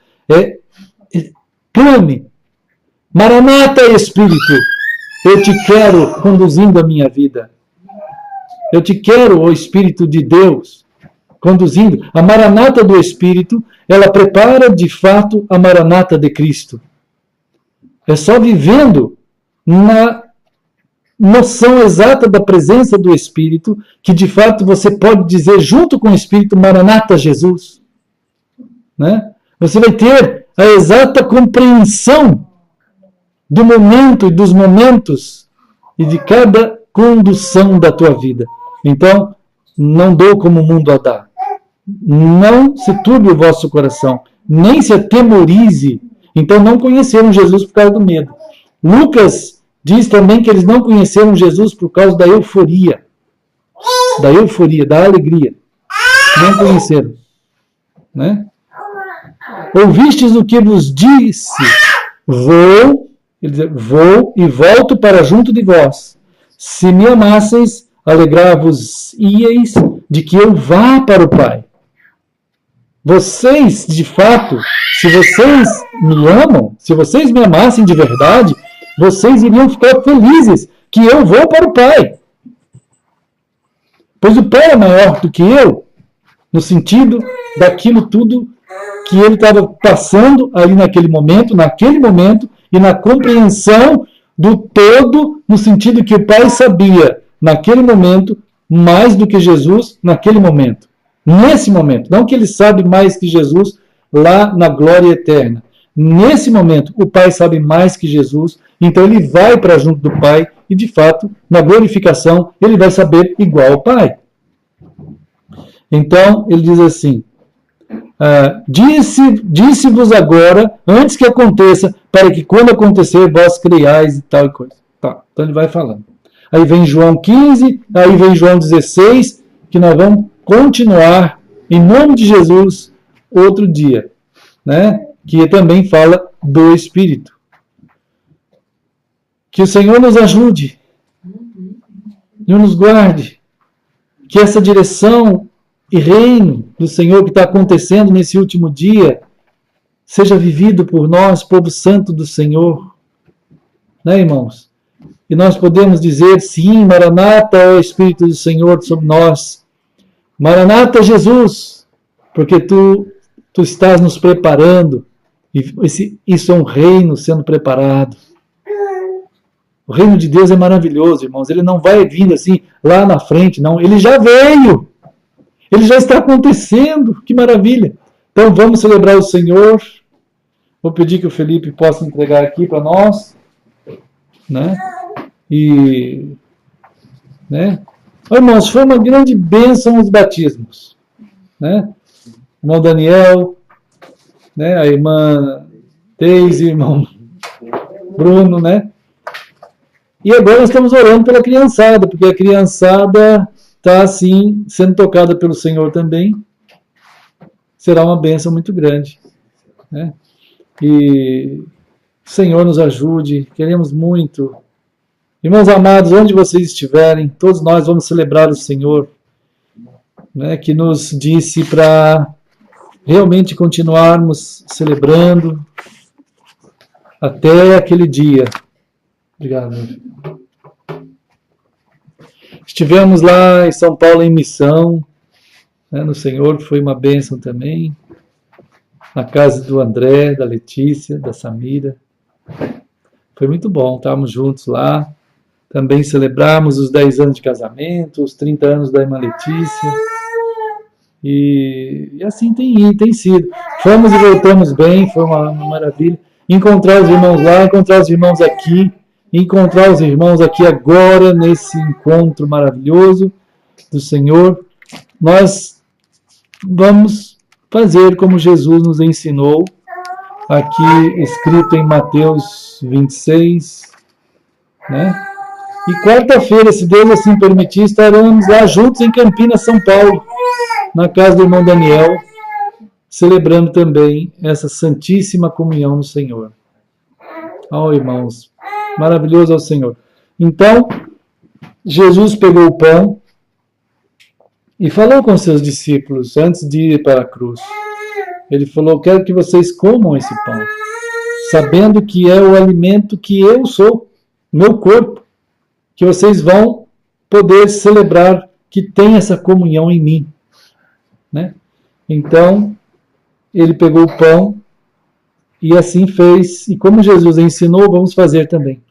Clame. Maranata, Espírito, eu te quero conduzindo a minha vida. Eu te quero, o Espírito de Deus, conduzindo. A Maranata do Espírito, ela prepara de fato a Maranata de Cristo. É só vivendo na noção exata da presença do Espírito que de fato você pode dizer junto com o Espírito, Maranata, Jesus. Né? Você vai ter a exata compreensão do momento e dos momentos e de cada condução da tua vida. Então, não dou como o mundo a dá. Não se turbe o vosso coração, nem se atemorize. Então, não conheceram Jesus por causa do medo. Lucas diz também que eles não conheceram Jesus por causa da euforia, da alegria. Não conheceram. Né? Ouvistes o que vos disse? Vou e volto para junto de vós. Se me amasseis, alegrar-vos-íeis de que eu vá para o Pai. Vocês, de fato, se vocês me amam, se vocês me amassem de verdade, vocês iriam ficar felizes que eu vou para o Pai. Pois o Pai é maior do que eu, no sentido daquilo tudo que ele estava passando ali naquele momento, e na compreensão do todo, no sentido que o Pai sabia, naquele momento, mais do que Jesus naquele momento. Nesse momento. Não que ele sabe mais que Jesus lá na glória eterna. Nesse momento, o Pai sabe mais que Jesus, então ele vai para junto do Pai e, de fato, na glorificação, ele vai saber igual ao Pai. Então, ele diz assim, disse-vos agora, antes que aconteça, para que quando acontecer, vós creiais e tal coisa. Tá, então ele vai falando. Aí vem João 15, aí vem João 16, que nós vamos continuar, em nome de Jesus, outro dia, né? Que também fala do Espírito. Que o Senhor nos ajude, e nos guarde, que essa direção e reino do Senhor que está acontecendo nesse último dia seja vivido por nós, povo santo do Senhor. Né, irmãos? E nós podemos dizer, sim, Maranata, ó Espírito do Senhor sobre nós. Maranata, Jesus, porque tu estás nos preparando. E isso é um reino sendo preparado. O reino de Deus é maravilhoso, irmãos. Ele não vai vir assim, lá na frente, não. Ele já veio. Ele já está acontecendo. Que maravilha. Então vamos celebrar o Senhor. Vou pedir que o Felipe possa entregar aqui para nós. Né? E... né? Irmãos, foi uma grande bênção os batismos. Né? O irmão Daniel, né? A irmã Deise, o irmão Bruno, né? E agora nós estamos orando pela criançada, porque a criançada está, assim, sendo tocada pelo Senhor também. Será uma bênção muito grande. Né? E o Senhor nos ajude, queremos muito. Irmãos amados, onde vocês estiverem, todos nós vamos celebrar o Senhor. né, que nos disse para realmente continuarmos celebrando até aquele dia. Obrigado. Estivemos lá em São Paulo em missão, né, no Senhor, foi uma bênção também, na casa do André, da Letícia, da Samira. Foi muito bom, estávamos juntos lá. Também celebramos os 10 anos de casamento, os 30 anos da irmã Letícia. E assim tem sido. Fomos e voltamos bem, foi uma maravilha. Encontrar os irmãos lá, encontrar os irmãos aqui, encontrar os irmãos aqui agora, nesse encontro maravilhoso do Senhor. Nós vamos fazer como Jesus nos ensinou, aqui escrito em Mateus 26, né? E quarta-feira, se Deus assim permitir, estaremos lá juntos em Campinas, São Paulo, na casa do irmão Daniel, celebrando também essa santíssima comunhão no Senhor. Oh, irmãos, maravilhoso é o Senhor. Então, Jesus pegou o pão e falou com seus discípulos antes de ir para a cruz. Ele falou: quero que vocês comam esse pão, sabendo que é o alimento que eu sou, meu corpo, que vocês vão poder celebrar que tem essa comunhão em mim. Né? Então, ele pegou o pão e assim fez. E como Jesus ensinou, vamos fazer também.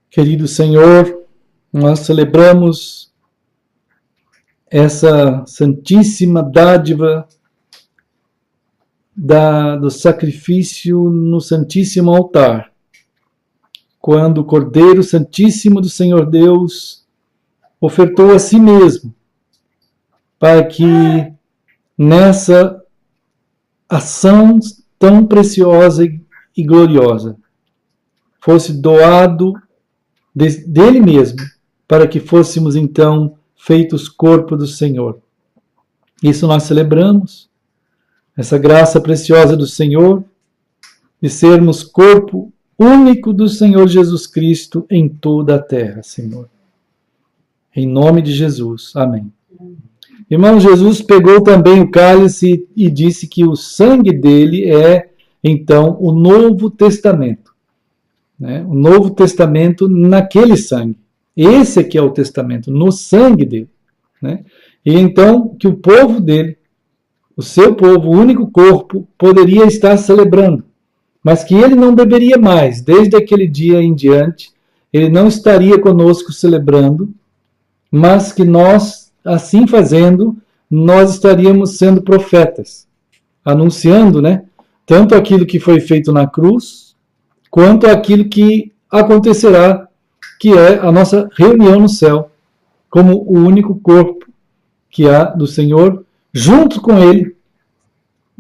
Querido Senhor, nós celebramos essa santíssima dádiva do sacrifício no Santíssimo Altar, quando o Cordeiro Santíssimo do Senhor Deus ofertou a si mesmo, para que nessa ação tão preciosa e gloriosa fosse doado dele mesmo, para que fôssemos então feitos corpo do Senhor. Isso nós celebramos, essa graça preciosa do Senhor, de sermos corpo único do Senhor Jesus Cristo em toda a terra, Senhor. Em nome de Jesus. Amém. Irmão, Jesus pegou também o cálice e disse que o sangue dele é, então, o Novo Testamento. Né? O Novo Testamento naquele sangue. Esse aqui é o testamento, no sangue dele. Né? E então, que o povo dele, o seu povo, o único corpo, poderia estar celebrando. Mas que ele não beberia mais. Desde aquele dia em diante, ele não estaria conosco celebrando, mas que nós, assim fazendo, nós estaríamos sendo profetas, anunciando, né, tanto aquilo que foi feito na cruz, quanto aquilo que acontecerá, que é a nossa reunião no céu, como o único corpo que há do Senhor, junto com ele,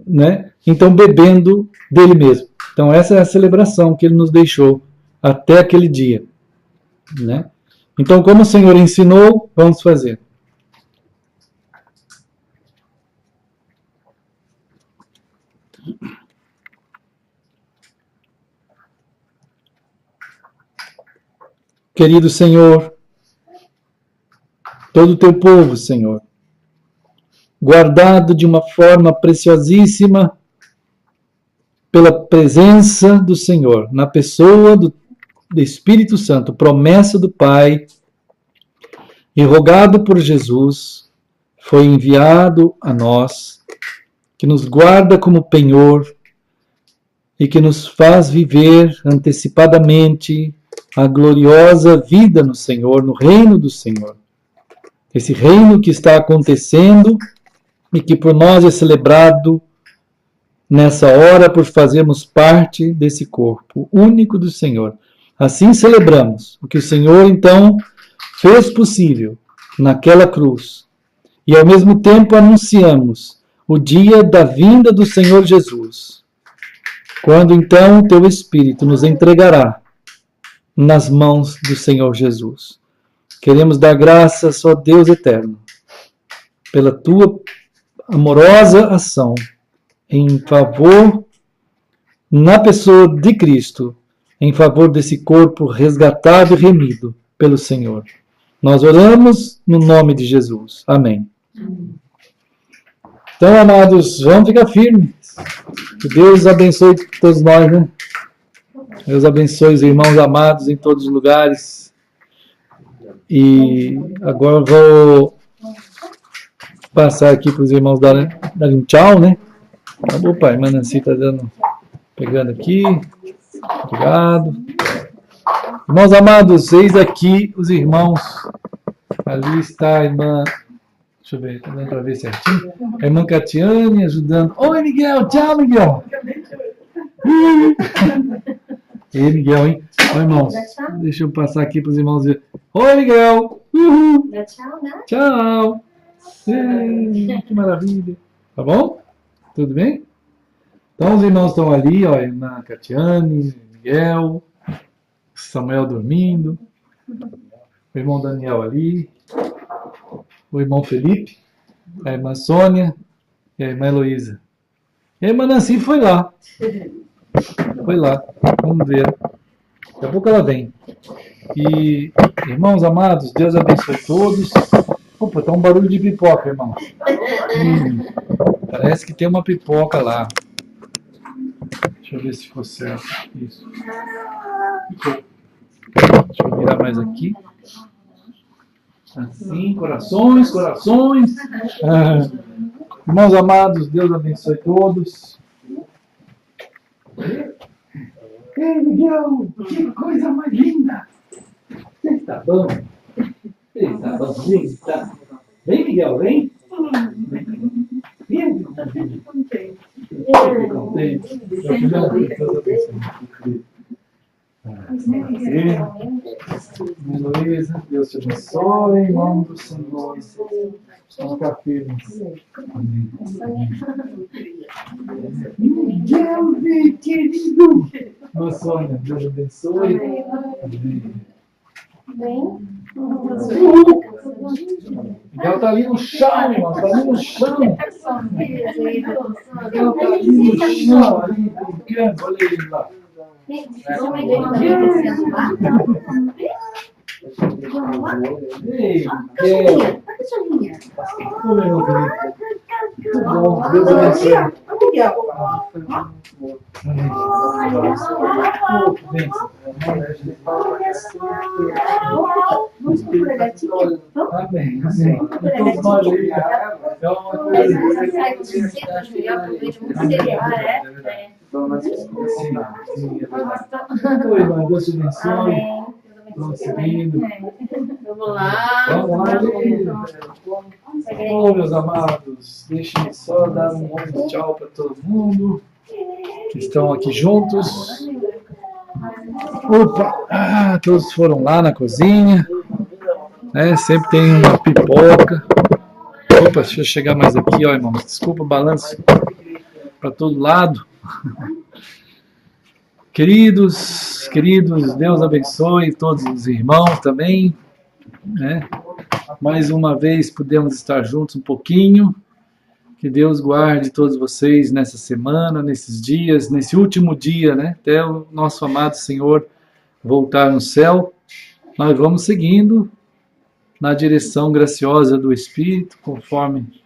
né, então bebendo dele mesmo. Então essa é a celebração que ele nos deixou até aquele dia. Né? Então, como o Senhor ensinou, vamos fazer. Querido Senhor, todo o teu povo, Senhor, guardado de uma forma preciosíssima pela presença do Senhor, na pessoa do Espírito Santo, promessa do Pai, e rogado por Jesus, foi enviado a nós, que nos guarda como penhor e que nos faz viver antecipadamente a gloriosa vida no Senhor, no reino do Senhor. Esse reino que está acontecendo e que por nós é celebrado nessa hora por fazermos parte desse corpo único do Senhor. Assim celebramos o que o Senhor então fez possível naquela cruz. E ao mesmo tempo anunciamos o dia da vinda do Senhor Jesus, quando então o teu Espírito nos entregará nas mãos do Senhor Jesus. Queremos dar graças, ó Deus eterno, pela tua amorosa ação em favor, na pessoa de Cristo, em favor desse corpo resgatado e remido pelo Senhor. Nós oramos no nome de Jesus. Amém. Então, amados, vamos ficar firmes. Que Deus abençoe todos nós, né? Deus abençoe os irmãos amados em todos os lugares. E agora vou passar aqui para os irmãos darem um tchau, né? Opa, a irmã Nancy está pegando aqui. Obrigado. Irmãos amados, eis aqui os irmãos. Ali está a irmã. Deixa eu ver, está dando para ver certinho. A irmã Catiane ajudando. Oi, Miguel. Tchau, Miguel. E aí, Miguel, hein? Oi, irmãos. Deixa eu passar aqui para os irmãos ver. Oi, Miguel. Uhul. Tchau, né? Tchau. Que maravilha. Tá bom? Tudo bem? Então, os irmãos estão ali, ó, a irmã Catiane, Miguel, Samuel dormindo, o irmão Daniel ali, o irmão Felipe, a irmã Sônia e a irmã Heloísa. E a irmã Nancy foi lá. Foi lá. Vamos ver. Daqui a pouco ela vem. E, irmãos amados, Deus abençoe todos. Opa, tá um barulho de pipoca, irmão. Parece que tem uma pipoca lá. Deixa eu ver se ficou certo. Isso. Deixa eu virar mais aqui. Assim, corações, corações. Irmãos amados, Deus abençoe todos. Ei, Miguel, que coisa mais linda. Você está bom? Você está bom? Vem, Miguel, vem. Vem. Heloísa, Deus te abençoe, em nome do Senhor. Vamos ficar firmes. Amém. Miguel, querido. Nossa, Sônia, Deus abençoe. Amém. Miguel está ali no chão, irmão. Está ali no chão. Miguel está ali no chão, ali brincando. Olha ele lá. Ei, Miguel. Bom, Deus abençoe. Amém. Todos nós aí. É uma coisa. Oi, irmão, Deus te abençoe. Vamos seguindo. Vamos lá. Vamos lá. Oh, meus amados, deixem só dar um bom tchau para todo mundo que estão aqui juntos. Opa! Todos foram lá na cozinha. Né? Sempre tem uma pipoca. Opa, deixa eu chegar mais aqui, ó, irmãos. Desculpa o balanço para todo lado. Queridos, Deus abençoe todos os irmãos também, né? Mais uma vez pudemos estar juntos um pouquinho. Que Deus guarde todos vocês nessa semana, nesses dias, nesse último dia, né? Até o nosso amado Senhor voltar no céu. Nós vamos seguindo na direção graciosa do Espírito, conforme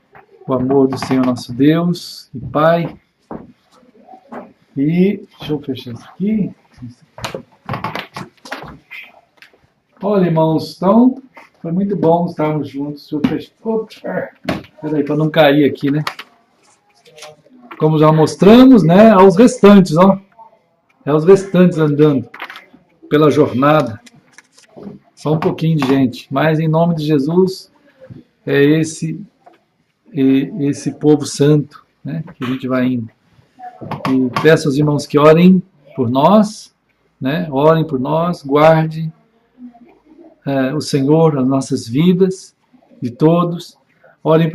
o amor do Senhor nosso Deus e Pai. E deixa eu fechar isso aqui. Olha, irmãos, então foi muito bom estarmos juntos. Deixa eu fechar. Peraí, para não cair aqui, né? Como já mostramos, né? Aos restantes, ó. É os restantes andando pela jornada. Só um pouquinho de gente. Mas em nome de Jesus, é esse povo santo, né? Que a gente vai indo. E peço aos irmãos que orem por nós, né? Orem por nós, guarde o Senhor, as nossas vidas, de todos. Orem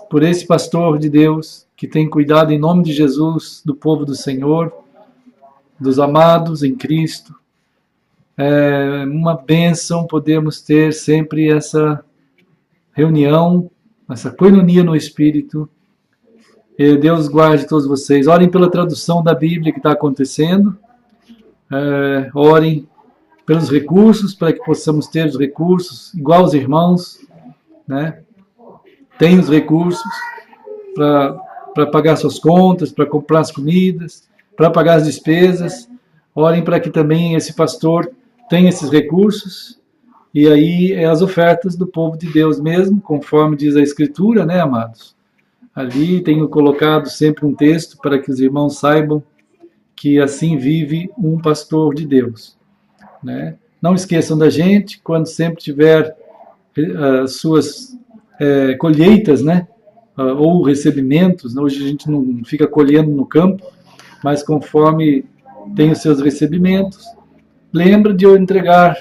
por esse pastor de Deus que tem cuidado em nome de Jesus do povo do Senhor, dos amados em Cristo. É uma bênção podermos ter sempre essa reunião, essa coinonia no Espírito. E Deus guarde todos vocês. Orem pela tradução da Bíblia que está acontecendo. Orem pelos recursos, para que possamos ter os recursos, igual os irmãos, né? Tem os recursos para pagar suas contas, para comprar as comidas, para pagar as despesas. Orem para que também esse pastor tenha esses recursos. E aí é as ofertas do povo de Deus mesmo, conforme diz a Escritura, né, amados? Ali tenho colocado sempre um texto para que os irmãos saibam que assim vive um pastor de Deus, né? Não esqueçam da gente quando sempre tiver as suas colheitas, né? Ou recebimentos. Hoje a gente não fica colhendo no campo, mas conforme tem os seus recebimentos, lembra de eu entregar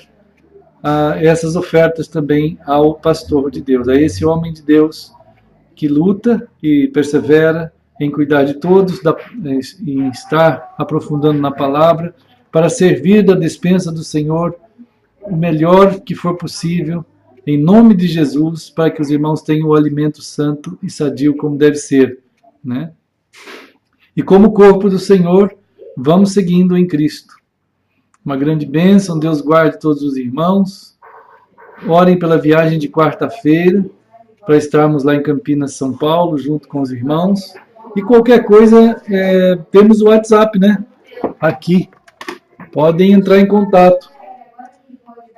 essas ofertas também ao pastor de Deus, a esse homem de Deus que luta e persevera em cuidar de todos, em estar aprofundando na palavra, para servir da despensa do Senhor o melhor que for possível, em nome de Jesus, para que os irmãos tenham o alimento santo e sadio como deve ser, né? E como corpo do Senhor, vamos seguindo em Cristo. Uma grande bênção, Deus guarde todos os irmãos. Orem pela viagem de quarta-feira, para estarmos lá em Campinas, São Paulo, junto com os irmãos. E qualquer coisa, temos o WhatsApp, né? Aqui. Podem entrar em contato,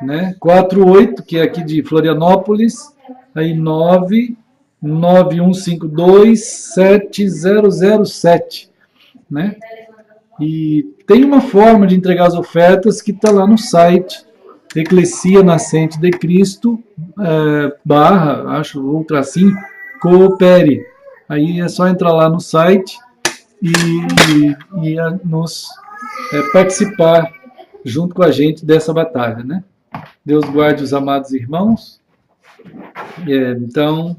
né? 48, que é aqui de Florianópolis, aí 991527007, né? E tem uma forma de entregar as ofertas que está lá no site, Eclesia Nascente de Cristo, coopere. Aí é só entrar lá no site e nos participar junto com a gente dessa batalha, né? Deus guarde os amados irmãos. Então,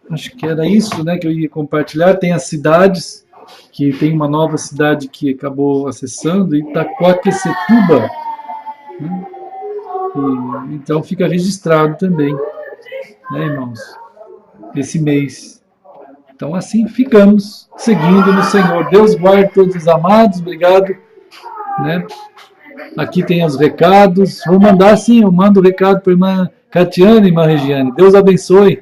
acho que era isso, né, que eu ia compartilhar. Tem as cidades, que tem uma nova cidade que acabou acessando, Itaquaquecetuba. Né? Então fica registrado também, né, irmãos, esse mês. Então assim ficamos, seguindo no Senhor. Deus guarde todos os amados, obrigado, né? Aqui tem os recados, vou mandar sim, eu mando o recado para a irmã Catiane e irmã Regiane. Deus abençoe,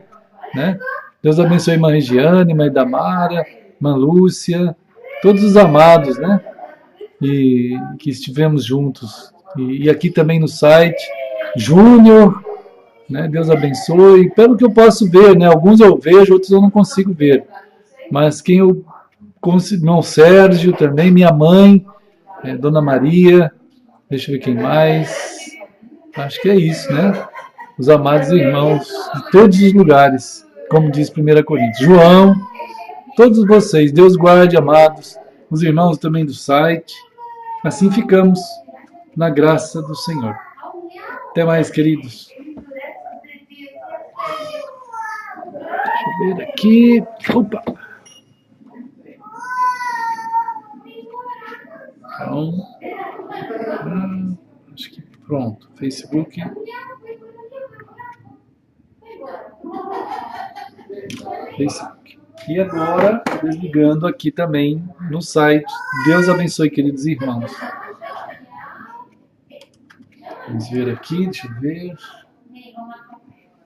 né? Deus abençoe a irmã Regiane, irmã Idamara, irmã Lúcia, todos os amados, né? E que estivemos juntos. E aqui também no site, Júnior, né? Deus abençoe. Pelo que eu posso ver, né? Alguns eu vejo, outros eu não consigo ver. Mas quem eu consigo, irmão Sérgio também, minha mãe, Dona Maria, deixa eu ver quem mais. Acho que é isso, né? Os amados irmãos de todos os lugares, como diz 1 Coríntios. João, todos vocês, Deus guarde, amados, os irmãos também do site. Assim ficamos na graça do Senhor. Até mais, queridos. Deixa eu ver aqui. Opa! Então, acho que pronto. Facebook. E agora, desligando aqui também no site. Deus abençoe, queridos irmãos. Vamos ver aqui, deixa eu ver.